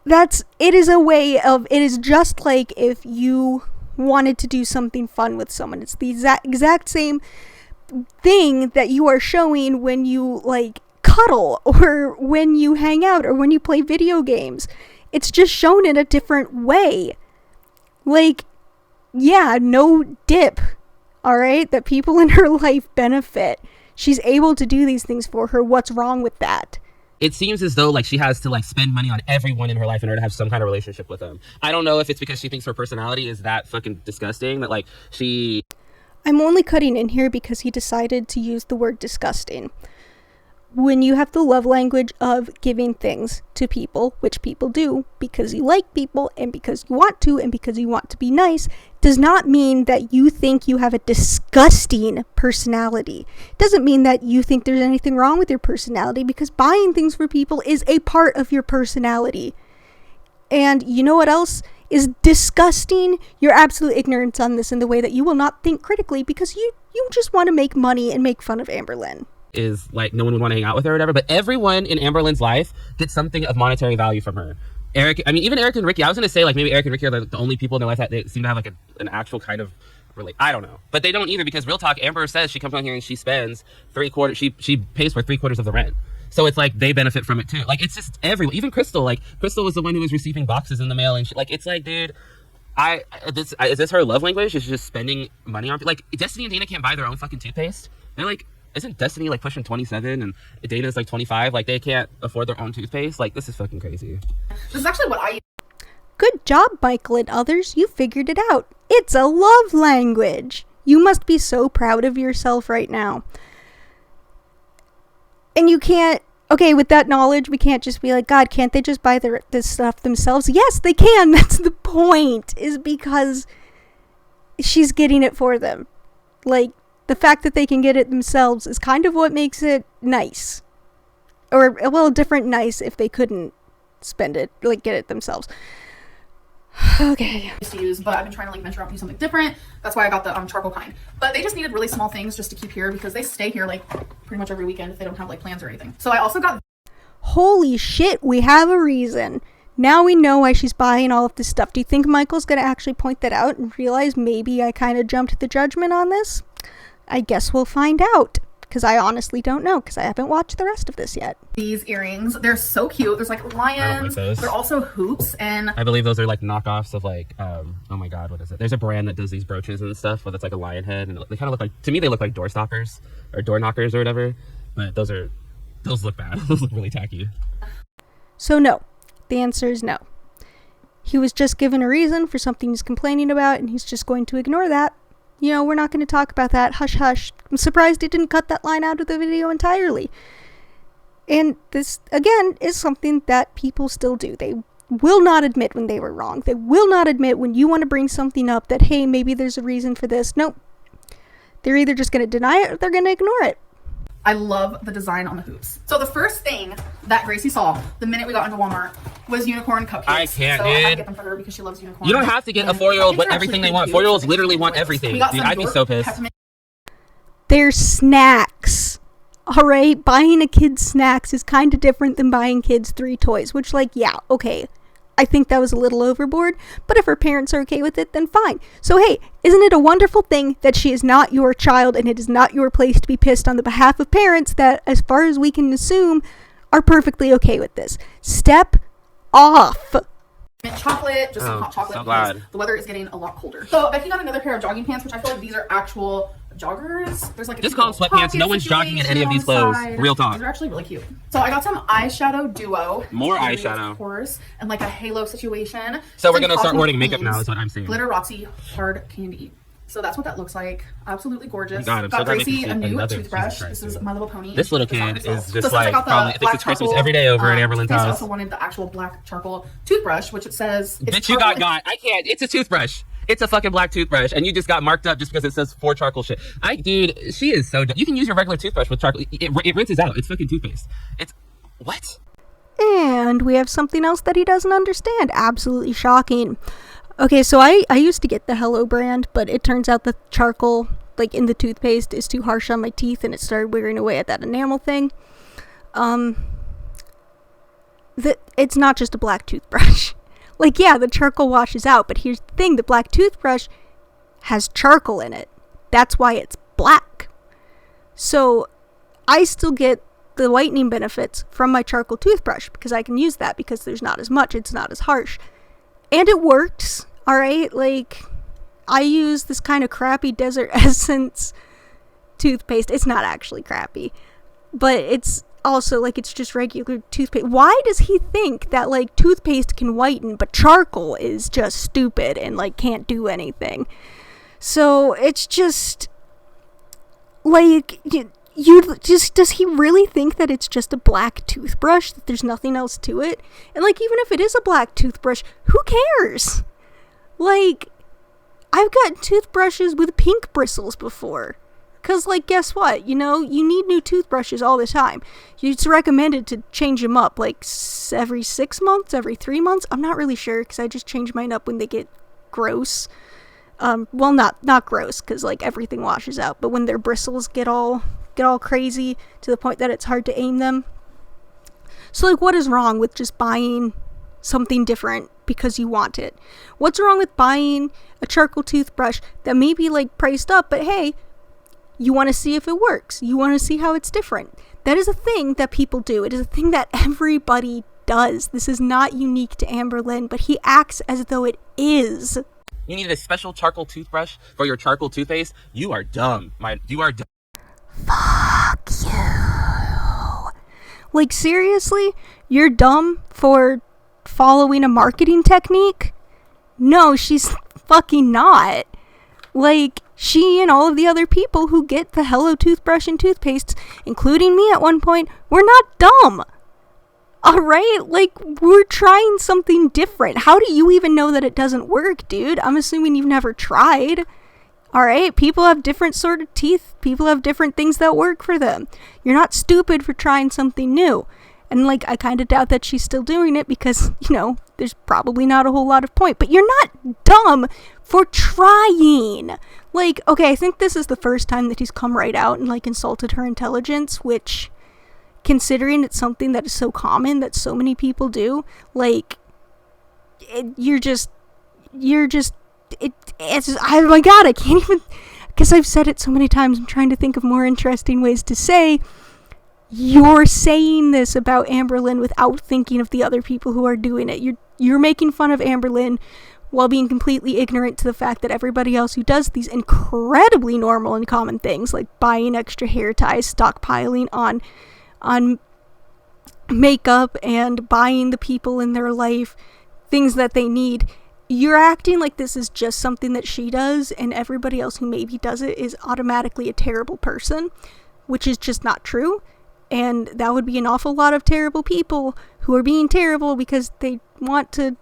It is just like if you wanted to do something fun with someone. It's the exact same thing that you are showing when you, like, cuddle or when you hang out or when you play video games. It's just shown in a different way. Like, yeah, no dip, alright, that people in her life benefit. She's able to do these things for her. What's wrong with that? It seems as though, like, she has to, like, spend money on everyone in her life in order to have some kind of relationship with them. I don't know if it's because she thinks her personality is that fucking disgusting that, like, I'm only cutting in here because he decided to use the word disgusting. When you have the love language of giving things to people, which people do because you like people and because you want to and because you want to be nice, does not mean that you think you have a disgusting personality. It doesn't mean that you think there's anything wrong with your personality, because buying things for people is a part of your personality. And you know what else is disgusting? Your absolute ignorance on this, in the way that you will not think critically because you just want to make money and make fun of Amberlynn. Is like no one would want to hang out with her or whatever, but everyone in Amberlynn's life gets something of monetary value from her. Even Eric and Ricky, I was going to say, like, maybe Eric and Ricky are the only people in their life that they seem to have, like, an actual kind of I don't know, but they don't either, because real talk, Amber says she comes on here and she spends she pays for 3/4 of the rent. So it's like they benefit from it too. Like, it's just everyone. Even Crystal, like, Crystal was the one who was receiving boxes in the mail and like, it's like, dude, is this her love language? Is she just spending money on, like, Destiny and Dana can't buy their own fucking toothpaste? They're like, isn't Destiny, like, pushing 27 and Dana's like 25? Like, they can't afford their own toothpaste? Like, this is fucking crazy. This is actually what I... Good job, Michael and others. You figured it out. It's a love language. You must be so proud of yourself right now. And you can't... Okay, with that knowledge, we can't just be like, God, can't they just buy this stuff themselves? Yes, they can. That's the point, is because she's getting it for them. Like, the fact that they can get it themselves is kind of what makes it nice. Or, well, different nice if they couldn't spend it, like, get it themselves. Okay. To use, but I've been trying to, like, venture out and do something different. That's why I got the charcoal kind. But they just needed really small things just to keep here, because they stay here, like, pretty much every weekend if they don't have, like, plans or anything. So I also got... Holy shit, we have a reason. Now we know why she's buying all of this stuff. Do you think Michael's gonna actually point that out and realize maybe I kind of jumped the judgment on this? I guess we'll find out, because I honestly don't know, because I haven't watched the rest of this yet. These earrings, they're so cute. There's, like, lions. They're also hoops, and I believe those are, like, knockoffs of, like, oh my god, what is it? There's a brand that does these brooches and stuff, where it's like a lion head, and they kind of look like, to me, they look like door stoppers or door knockers or whatever. But those look bad. Those look really tacky. So no, the answer is no. He was just given a reason for something he's complaining about, and he's just going to ignore that. You know, we're not going to talk about that. Hush, hush. I'm surprised he didn't cut that line out of the video entirely. And this, again, is something that people still do. They will not admit when they were wrong. They will not admit when you want to bring something up that, hey, maybe there's a reason for this. Nope. They're either just going to deny it or they're going to ignore it. I love the design on the hoops. So the first thing that Gracie saw the minute we got into Walmart was unicorn cupcakes. I can't, so I had to dude. get them for her because she loves unicorns. You don't have to get a 4-year-old what everything they want. 4-year-olds literally want everything. Dude, I'd be so pissed. They're snacks. Alright, buying a kid snacks is kind of different than buying kids 3 toys, which, like, yeah, okay. I think that was a little overboard, but if her parents are okay with it, then fine. So hey, isn't it a wonderful thing that she is not your child and it is not your place to be pissed on the behalf of parents that, as far as we can assume, are perfectly okay with this? Step off. Mint chocolate, just some hot chocolate. So glad. The weather is getting a lot colder. So Becky got another pair of jogging pants, which I feel like these are actual joggers. There's like just call them sweatpants. No one's jogging in any of these clothes. Real talk. These are actually really cute. So I got some eyeshadow duo. More eyeshadow. Of course. And like a halo situation. So we're gonna start ordering makeup now is what I'm saying. Glitter Roxy hard candy. So that's what that looks like. Absolutely gorgeous. God, I'm got so glad Gracie a new another toothbrush. This is My Little Pony. This little kid is just like probably thinks it's Christmas every day over at Amberlynn's house. I also wanted the actual black charcoal toothbrush, which it says. Bitch, you got. I can't. It's a toothbrush. It's a fucking black toothbrush, and you just got marked up just because it says 4 charcoal shit. Dude, she is so dumb. You can use your regular toothbrush with charcoal. It rinses out. It's fucking toothpaste. It's what? And we have something else that he doesn't understand. Absolutely shocking. Okay, so I used to get the Hello brand, but it turns out the charcoal, like in the toothpaste, is too harsh on my teeth, and it started wearing away at that enamel thing. It's not just a black toothbrush. Like, yeah, the charcoal washes out, but here's the thing, the black toothbrush has charcoal in it. That's why it's black. So, I still get the whitening benefits from my charcoal toothbrush, because I can use that, because there's not as much, it's not as harsh. And it works, alright? Like, I use this kind of crappy Desert Essence toothpaste. It's not actually crappy, but it's also, like, it's just regular toothpaste. Why does he think that, like, toothpaste can whiten, but charcoal is just stupid and, like, can't do anything? So, it's just, like, does he really think that it's just a black toothbrush, that there's nothing else to it? And, like, even if it is a black toothbrush, who cares? Like, I've gotten toothbrushes with pink bristles before. Because, like, guess what? You know, you need new toothbrushes all the time. It's recommended to change them up, like, every 6 months, every 3 months. I'm not really sure, because I just change mine up when they get gross. Well, not gross, because, like, everything washes out. But when their bristles get all crazy to the point that it's hard to aim them. So, like, what is wrong with just buying something different because you want it? What's wrong with buying a charcoal toothbrush that may be, like, priced up, but hey, you want to see if it works. You want to see how it's different. That is a thing that people do. It is a thing that everybody does. This is not unique to Amberlynn, but he acts as though it is. You needed a special charcoal toothbrush for your charcoal toothpaste? You are dumb. You are dumb. Fuck you. Like, seriously? You're dumb for following a marketing technique? No, she's fucking not. Like, she and all of the other people who get the Hello toothbrush and toothpastes, including me at one point, we're not dumb. Alright? Like, we're trying something different. How do you even know that it doesn't work, dude? I'm assuming you've never tried. Alright? People have different sort of teeth. People have different things that work for them. You're not stupid for trying something new. And, like, I kind of doubt that she's still doing it because, you know, there's probably not a whole lot of point. But you're not dumb for trying. Like, okay, I think this is the first time that he's come right out and, like, insulted her intelligence, which, considering it's something that is so common that so many people do, like, it's oh my god, I can't even, because I've said it so many times, I'm trying to think of more interesting ways to say, you're saying this about Amberlynn without thinking of the other people who are doing it. You're making fun of Amberlynn while being completely ignorant to the fact that everybody else who does these incredibly normal and common things, like buying extra hair ties, stockpiling on makeup, and buying the people in their life things that they need, you're acting like this is just something that she does, and everybody else who maybe does it is automatically a terrible person, which is just not true. And that would be an awful lot of terrible people who are being terrible because they want to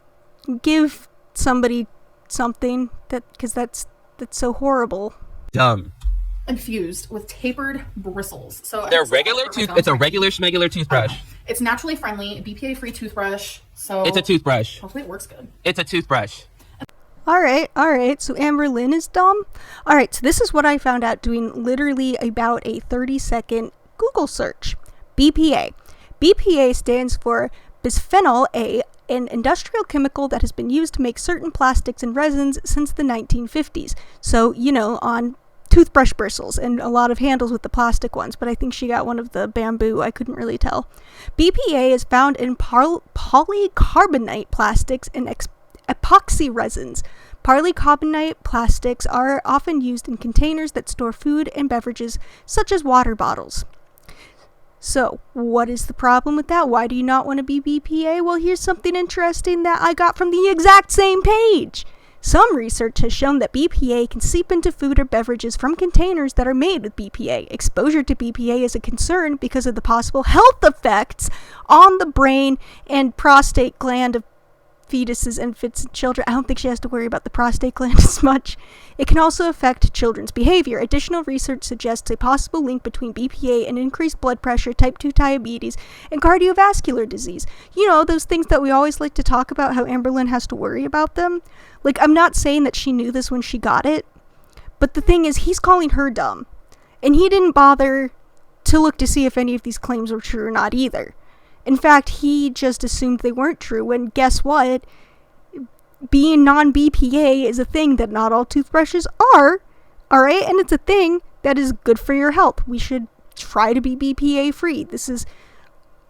give somebody something, because that's so horrible. Dumb. infused with tapered bristles. So they're regular tooth. It's a regular schmegular toothbrush. It's naturally friendly, BPA-free toothbrush. So it's a toothbrush. Hopefully it works good. It's a toothbrush. Alright, so Amberlynn is dumb? Alright, so this is what I found out doing literally about a 30-second Google search. BPA. BPA stands for bisphenol A, an industrial chemical that has been used to make certain plastics and resins since the 1950s. So, on toothbrush bristles and a lot of handles with the plastic ones, but I think she got one of the bamboo. I couldn't really tell. BPA is found in polycarbonate plastics and epoxy resins. Polycarbonate plastics are often used in containers that store food and beverages, such as water bottles. So, what is the problem with that? Why do you not want to be BPA? Well, here's something interesting that I got from the exact same page. Some research has shown that BPA can seep into food or beverages from containers that are made with BPA. Exposure to BPA is a concern because of the possible health effects on the brain and prostate gland of fetuses, infants, and children. I don't think she has to worry about the prostate gland as much. It can also affect children's behavior. Additional research suggests a possible link between BPA and increased blood pressure, type 2 diabetes, and cardiovascular disease. Those things that we always like to talk about, how Amberlynn has to worry about them. Like, I'm not saying that she knew this when she got it, but the thing is, he's calling her dumb. And he didn't bother to look to see if any of these claims were true or not either. In fact, he just assumed they weren't true, and guess what? Being non-BPA is a thing that not all toothbrushes are, alright? And it's a thing that is good for your health. We should try to be BPA-free. This is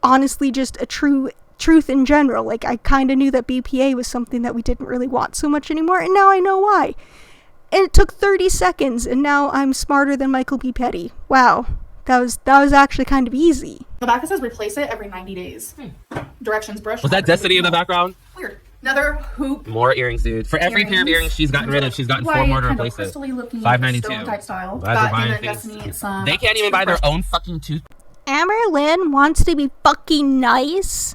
honestly just a truth in general. Like, I kind of knew that BPA was something that we didn't really want so much anymore, and now I know why. And it took 30 seconds, and now I'm smarter than MichealBePetty. Wow. That was actually kind of easy. The back it says replace it every 90 days. Directions brush. Was that Destiny in the background? Weird. Another hoop. More earrings, dude. For every pair of earrings she's gotten rid of, she's gotten 4 more to replace it. $5.92. Type style. They can't even buy their own fucking tooth. Amberlynn wants to be fucking nice?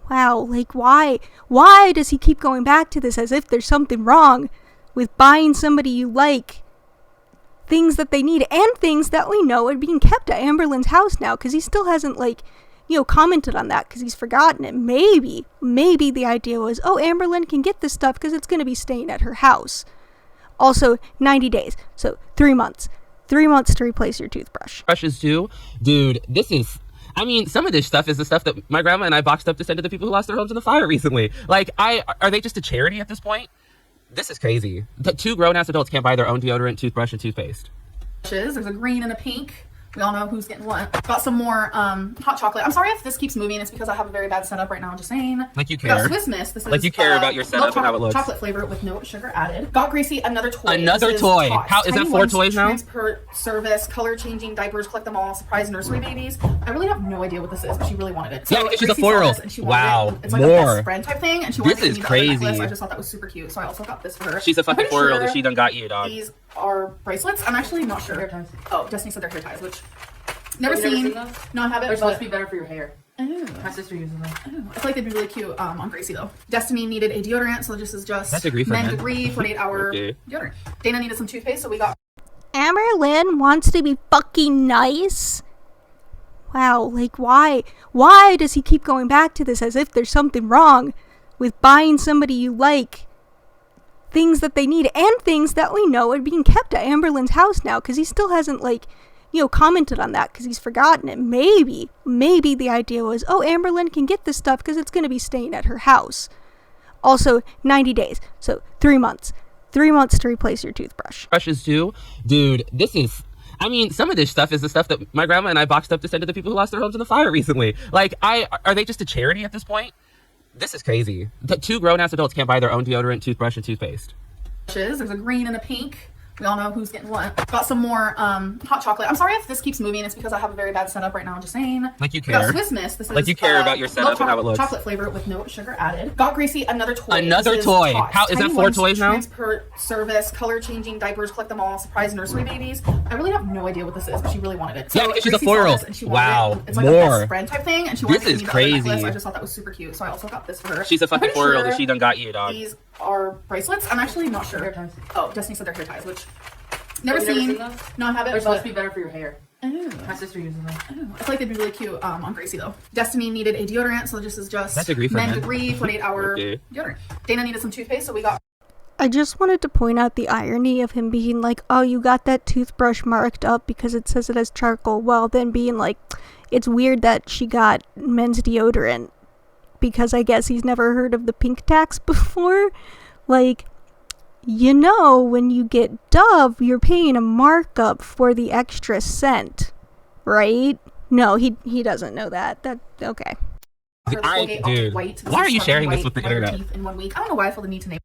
Wow, like why? Why does he keep going back to this as if there's something wrong with buying somebody you like things that they need and things that we know are being kept at Amberlynn's house now, because he still hasn't commented on that because he's forgotten it. Maybe the idea was, oh, Amberlynn can get this stuff because it's going to be staying at her house. Also, 90 days, so 3 months. 3 months to replace your toothbrush. Brushes too, dude. Some of this stuff is the stuff that my grandma and I boxed up to send to the people who lost their homes in the fire recently. Are they just a charity at this point? This is crazy. The 2 grown-ass adults can't buy their own deodorant, toothbrush, and toothpaste. There's a green and a pink. We all know who's getting what. Got some more hot chocolate. I'm sorry if this keeps moving. It's because I have a very bad setup right now. I'm just saying. Like you care. We got Swiss Miss. This is like you care about your setup and how it looks. Chocolate flavor with no sugar added. Got Gracie another toy. Another toy. How is that 4 toys now? Transport service, color changing diapers, collect them all, surprise nursery babies. I really have no idea what this is, but she really wanted it. So yeah, because she's a 4-year-old. Wow. It's like a best friend type thing, and she wanted this is crazy. I just thought that was super cute, so I also got this for her. She's a fucking 4-year-old, and she done got you, dog. These are bracelets. I'm actually not sure. Hair ties. Oh, Destiny said they're hair ties, which never seen. No, I haven't. They're supposed to be better for your hair. Oh. My sister uses them. Oh. I feel like they'd be really cute on Gracie though. Destiny needed a deodorant, so this is just that's degree for men degree 48-hour deodorant. Dana needed some toothpaste, so we got. Amberlynn wants to be fucking nice? Wow, like why? Why does he keep going back to this as if there's something wrong with buying somebody you like things that they need and things that we know are being kept at Amberlynn's house now, because he still hasn't commented on that because he's forgotten it. Maybe the idea was, oh, Amberlynn can get this stuff because it's going to be staying at her house. Also, 90 days, so 3 months. 3 months to replace your toothbrush. Brushes too, dude. Some of this stuff is the stuff that my grandma and I boxed up to send to the people who lost their homes in the fire recently. Are they just a charity at this point? This is crazy. The 2 grown-ass adults can't buy their own deodorant, toothbrush, and toothpaste. There's a green and a pink. We all know who's getting what. Got some more hot chocolate. I'm sorry if this keeps moving. It's because I have a very bad setup right now. I'm just saying. Like you care. We got Swiss Miss. This is like you care about your setup and how it looks. Chocolate flavor with no sugar added. Got Gracie another toy. Another toy. How is that 4 toys now? Transport service, color changing diapers, collect them all, surprise nursery babies. I really have no idea what this is, but she really wanted it. So yeah, because she's a 4-year-old. Wow. It's like a best friend type thing, and she wanted this is crazy. I just thought that was super cute, so I also got this for her. She's a fucking 4-year-old, and she done got you, dog. These are bracelets. I'm actually not sure. Hair ties. Oh, Destiny said they're hair ties, which Never Have you seen. those? No, I haven't. They're supposed But to be better for your hair. oh, My sister uses them. I feel like they'd be really cute on Gracie though. Destiny needed a deodorant, so this is just That's degree for men men. degree 48-hour Okay. deodorant. Dana needed some toothpaste, so we got. I just wanted to point out the irony of him being like, oh, you got that toothbrush marked up because it says it has charcoal, while then being like, it's weird that she got men's deodorant because I guess he's never heard of the pink tax before. Like, you know, when you get Dove, you're paying a markup for the extra scent, right? No, he doesn't know that. Okay. Dude, why are you sharing this with the internet? In 1 week. I don't know why I feel the need to name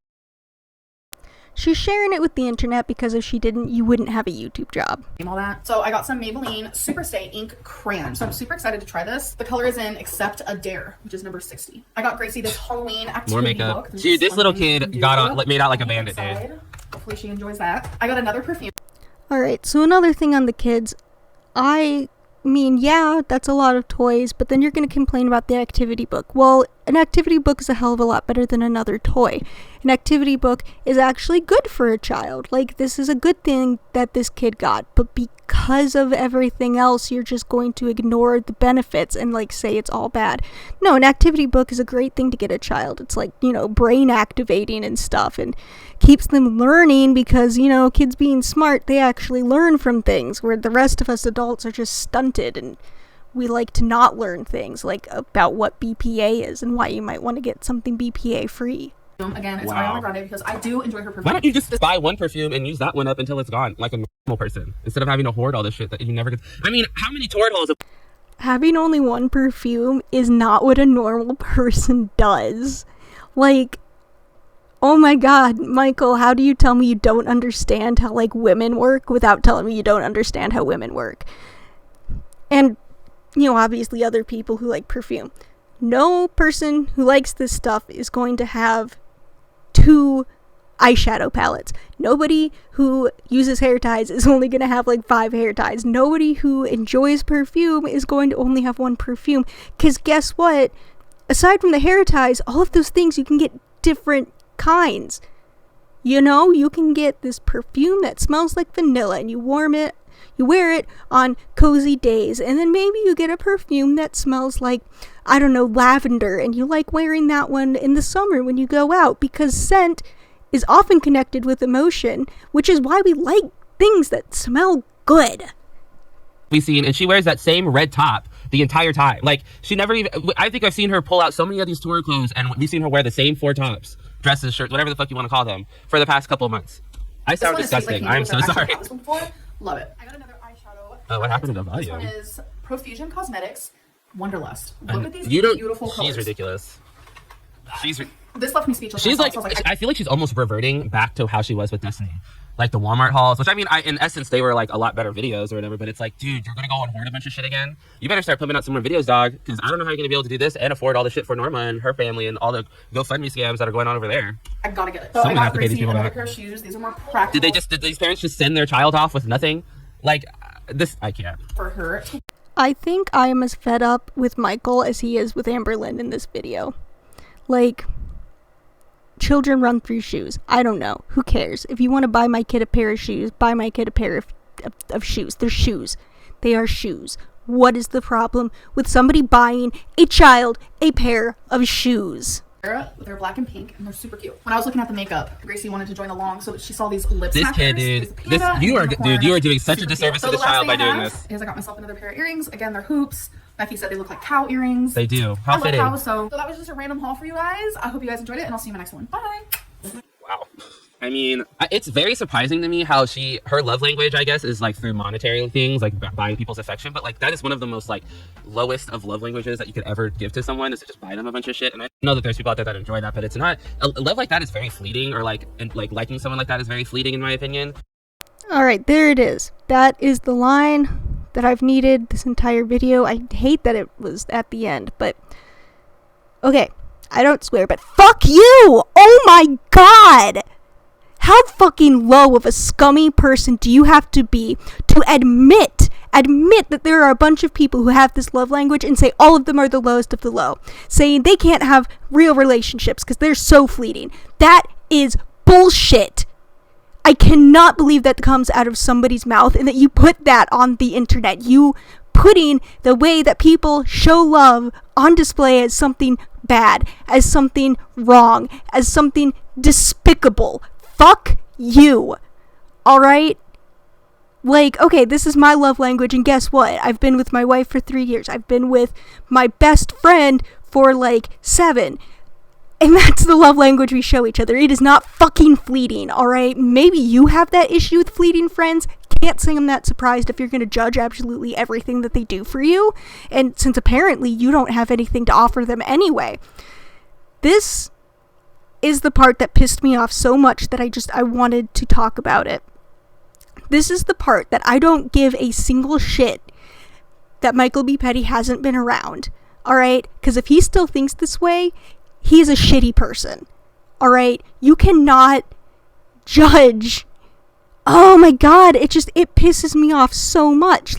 She's sharing it with the internet because if she didn't, you wouldn't have a YouTube job. all that. So I got some Maybelline Super Stay Ink Crayon. So I'm super excited to try this. The color is in Accept a Dare, which is number 60. I got Gracie this Halloween activity More makeup. book. There's Dude, this one little thing you can kid do got on, made out like a on the bandit, dude. inside. Hopefully she enjoys that. I got another perfume. Alright, so another thing on the kids. I mean, yeah, that's a lot of toys, but then you're going to complain about the activity book. Well, an activity book is a hell of a lot better than another toy. An activity book is actually good for a child. Like, this is a good thing that this kid got, but because of everything else, you're just going to ignore the benefits and, like, say it's all bad. No, an activity book is a great thing to get a child. It's like, you know, brain activating and stuff, and keeps them learning because, you know, kids being smart, they actually learn from things, where the rest of us adults are just stunted and we like to not learn things, like about what BPA is and why you might want to get something BPA free. Again, it's Wow. Ariana Grande because I do enjoy her perfume. Why don't you just buy one perfume and use that one up until it's gone, like a normal person, instead of having to hoard all this shit that you never get? I mean, how many toilet holes? Having only one perfume is not what a normal person does. Like, oh my god, Michael, how do you tell me you don't understand how, like, women work without telling me you don't understand how women work? And, you know, obviously other people who like perfume. No person who likes this stuff is going to have 2 eyeshadow palettes. Nobody who uses hair ties is only going to have like 5 hair ties. Nobody who enjoys perfume is going to only have 1 perfume. Because guess what? Aside from the hair ties, all of those things, you can get different kinds. You know, you can get this perfume that smells like vanilla and you wear it on cozy days, and then maybe you get a perfume that smells like, I don't know, lavender, and you like wearing that one in the summer when you go out, because scent is often connected with emotion, which is why we like things that smell good. We've seen, and she wears that same red top the entire time. Like, she never even, I think I've seen her pull out so many of these tour clothes, and we've seen her wear the same 4 tops, dresses, shirts, whatever the fuck you want to call them, for the past couple of months. I sound disgusting. I'm so sorry. Love it. I got another eyeshadow. Oh, what happened to the This volume? one is Profusion Cosmetics Wanderlust. Look at these You don't. beautiful colors. She's ridiculous. This left me speechless. She's myself, like, so I feel like she's almost reverting back to how she was with Destiny. Like the Walmart hauls, which I mean, in essence, they were like a lot better videos or whatever, but it's like, dude, you're gonna go and hoard a bunch of shit again? You better start pumping out some more videos, dog, because I don't know how you're gonna be able to do this and afford all the shit for Norma and her family and all the GoFundMe scams that are going on over there. I gotta get it. So Someone I have got to pay these Gracie people another back. pair of shoes. These are more practical. Did these parents just send their child off with nothing? Like, this, I can't. for her. I think I am as fed up with Michael as he is with Amberlynn in this video. Like, children run through shoes. I don't know. Who cares? If you want to buy my kid a pair of shoes, buy my kid a pair of shoes. They're shoes. They are shoes. What is the problem with somebody buying a child a pair of shoes? They're black and pink, and they're super cute. When I was looking at the makeup, Gracie wanted to join along, so she saw these lip This smackers. kid, There's dude. a panda and You a are unicorn. doing such a Super disservice cute. to So this child by the last thing doing I have this. is I got myself another pair of earrings. Again, they're hoops. Becky said they look like cow earrings. They do. I How love fitting. cows, so that was just a random haul for you guys. I hope you guys enjoyed it, and I'll see you in my next one. Bye. Wow. I mean, it's very surprising to me how her love language, I guess, is like through monetary things, like buying people's affection. But like that is one of the most like lowest of love languages that you could ever give to someone, is to just buy them a bunch of shit. And I know that there's people out there that enjoy that, but it's not. A love like that is very fleeting, or like liking someone like that is very fleeting, in my opinion. Alright, there it is. That is the line that I've needed this entire video. I hate that it was at the end, but okay, I don't swear, but fuck you! Oh my god! How fucking low of a scummy person do you have to be to admit that there are a bunch of people who have this love language and say all of them are the lowest of the low, saying they can't have real relationships because they're so fleeting? That is bullshit. I cannot believe that comes out of somebody's mouth and that you put that on the internet. You putting the way that people show love on display as something bad, as something wrong, as something despicable. Fuck you. Alright? Like, okay, this is my love language, and guess what? I've been with my wife for 3 years. I've been with my best friend for, 7. And that's the love language we show each other. It is not fucking fleeting, alright? Maybe you have that issue with fleeting friends. Can't say I'm that surprised if you're going to judge absolutely everything that they do for you. And since apparently you don't have anything to offer them anyway. This is the part that pissed me off so much that I wanted to talk about it. This is the part that I don't give a single shit that MichealBePetty hasn't been around, alright? Because if he still thinks this way, he's a shitty person, alright? You cannot judge. Oh my god, it pisses me off so much.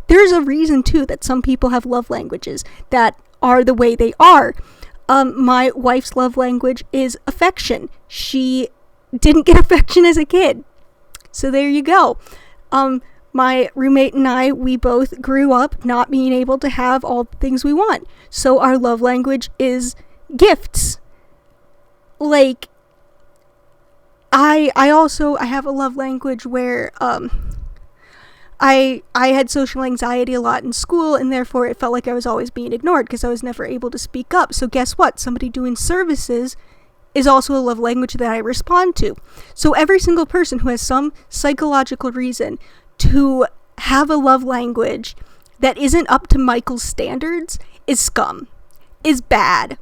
There's a reason, too, that some people have love languages that are the way they are. My wife's love language is affection. She didn't get affection as a kid. So there you go. My roommate and I, we both grew up not being able to have all the things we want. So our love language is gifts. I have a love language where I had social anxiety a lot in school, and therefore it felt like I was always being ignored because I was never able to speak up. So guess what? Somebody doing services is also a love language that I respond to. So every single person who has some psychological reason to have a love language that isn't up to Michael's standards is scum, is bad,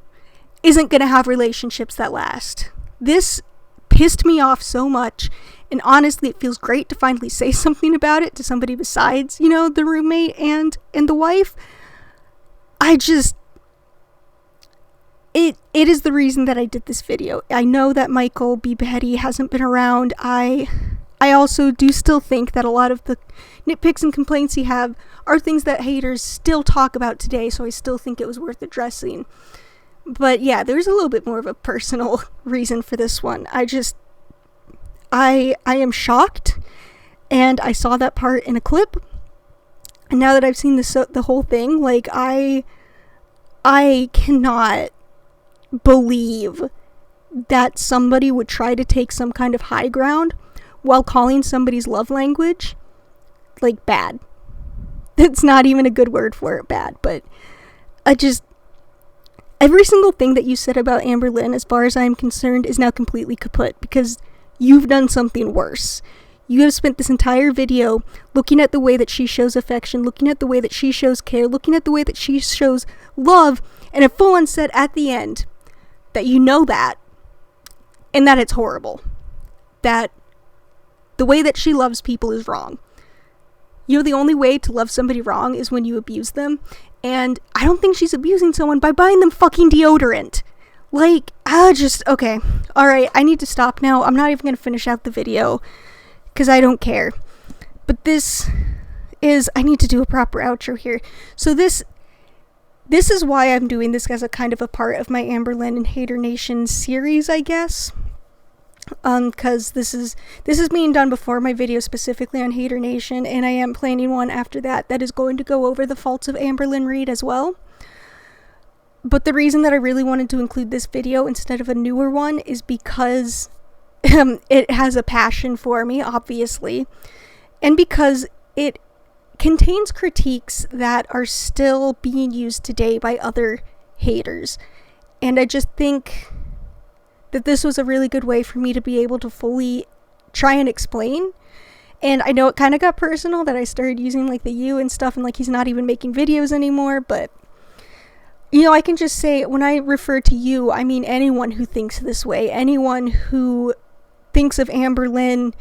isn't going to have relationships that last. This pissed me off so much, and honestly it feels great to finally say something about it to somebody besides, the roommate and the wife. It is the reason that I did this video. I know that MichealBePetty hasn't been around. I also do still think that a lot of the nitpicks and complaints he have are things that haters still talk about today, so I still think it was worth addressing. But yeah, there's a little bit more of a personal reason for this one. I am shocked, and I saw that part in a clip, and now that I've seen the whole thing, I cannot believe that somebody would try to take some kind of high ground while calling somebody's love language bad. That's not even a good word for it, bad. But every single thing that you said about Amberlynn, as far as I'm concerned, is now completely kaput because you've done something worse. You have spent this entire video looking at the way that she shows affection, looking at the way that she shows care, looking at the way that she shows love, and have full on said at the end that you know that, and that it's horrible. That the way that she loves people is wrong. The only way to love somebody wrong is when you abuse them, and I don't think she's abusing someone by buying them fucking deodorant. Okay. Alright, I need to stop now. I'm not even going to finish out the video, because I don't care. But I need to do a proper outro here. So this is why I'm doing this as a kind of a part of my Amberlynn and Haydur Nation series, I guess. Because this is being done before my video specifically on Haydur Nation, and I am planning one after that is going to go over the faults of Amberlynn Reid as well. But the reason that I really wanted to include this video instead of a newer one is because it has a passion for me, obviously, and because it contains critiques that are still being used today by other haters. And I just think that this was a really good way for me to be able to fully try and explain. And I know it kind of got personal that I started using the you and stuff, and he's not even making videos anymore, but I can just say when I refer to you, I mean anyone who thinks this way, anyone who thinks of Amberlynn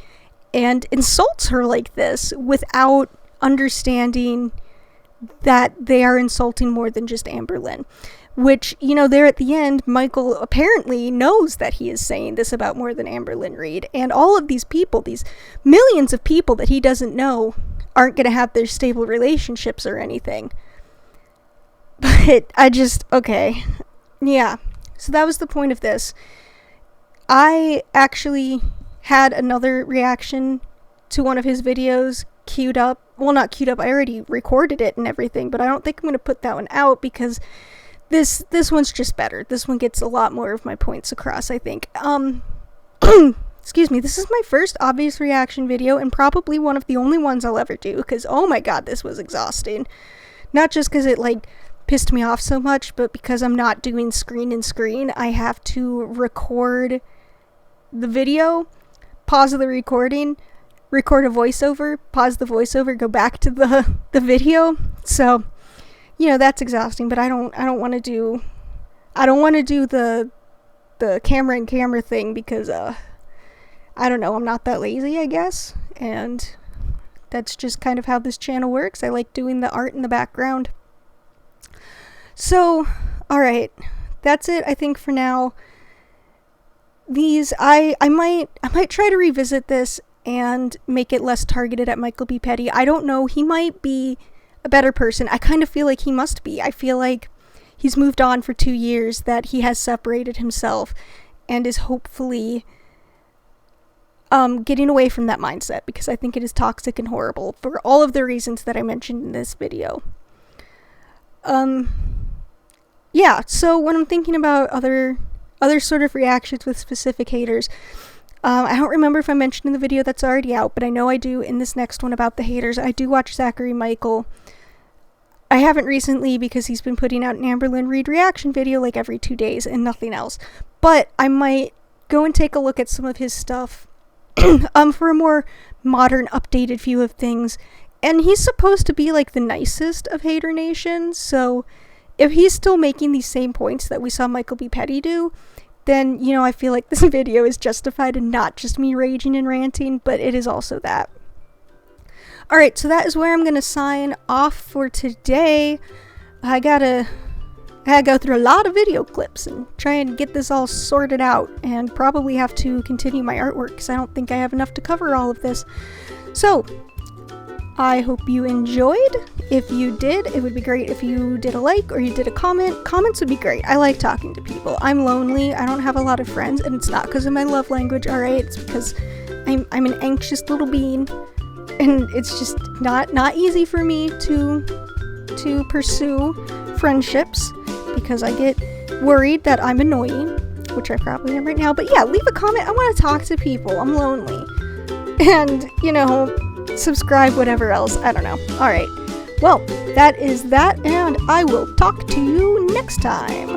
and insults her like this without understanding that they are insulting more than just Amberlynn. Which, there at the end, Michael apparently knows that he is saying this about more than Amberlynn Reid. And all of these people, these millions of people that he doesn't know, aren't going to have their stable relationships or anything. But okay. Yeah. So that was the point of this. I actually had another reaction to one of his videos queued up. Well, not queued up, I already recorded it and everything, but I don't think I'm going to put that one out because this one's just better. This one gets a lot more of my points across, I think. Excuse me, this is my first obvious reaction video and probably one of the only ones I'll ever do because, oh my god, this was exhausting. Not just because it, like, pissed me off so much, but because I'm not doing screen and screen, I have to record the video, pause the recording, record a voiceover, pause the voiceover, go back to the video. So, you know, that's exhausting, but I don't want to do the camera and camera thing because I don't know, I'm not that lazy, I guess, and that's just kind of how this channel works. I like doing the art in the background. So, alright, that's it, I think, for now. These, I might try to revisit this and make it less targeted at MichealBePetty. I don't know, he might be a better person. I kind of feel like he must be. I feel like he's moved on for 2 years, that he has separated himself, and is hopefully getting away from that mindset, because I think it is toxic and horrible for all of the reasons that I mentioned in this video. Yeah, so when I'm thinking about other sort of reactions with specific haters, I don't remember if I mentioned in the video that's already out, but I know I do in this next one about the haters. I do watch Zachary Michael. I haven't recently because he's been putting out an Amberlynn Reid reaction video like every 2 days and nothing else. But I might go and take a look at some of his stuff for a more modern, updated view of things. And he's supposed to be like the nicest of Hater Nation, so if he's still making these same points that we saw MichealBePetty do, then, you know, I feel like this video is justified and not just me raging and ranting, but it is also that. Alright, so that is where I'm gonna sign off for today. I gotta go through a lot of video clips and try and get this all sorted out, and probably have to continue my artwork because I don't think I have enough to cover all of this. So, I hope you enjoyed. If you did, it would be great if you did a like or you did a comment. Comments would be great. I like talking to people. I'm lonely. I don't have a lot of friends, and it's not because of my love language, alright? It's because I'm an anxious little being, and it's just not easy for me to pursue friendships because I get worried that I'm annoying, which I probably am right now. But yeah, leave a comment. I want to talk to people. I'm lonely. And, you know, subscribe, whatever else. I don't know. Alright. Well, that is that, and I will talk to you next time.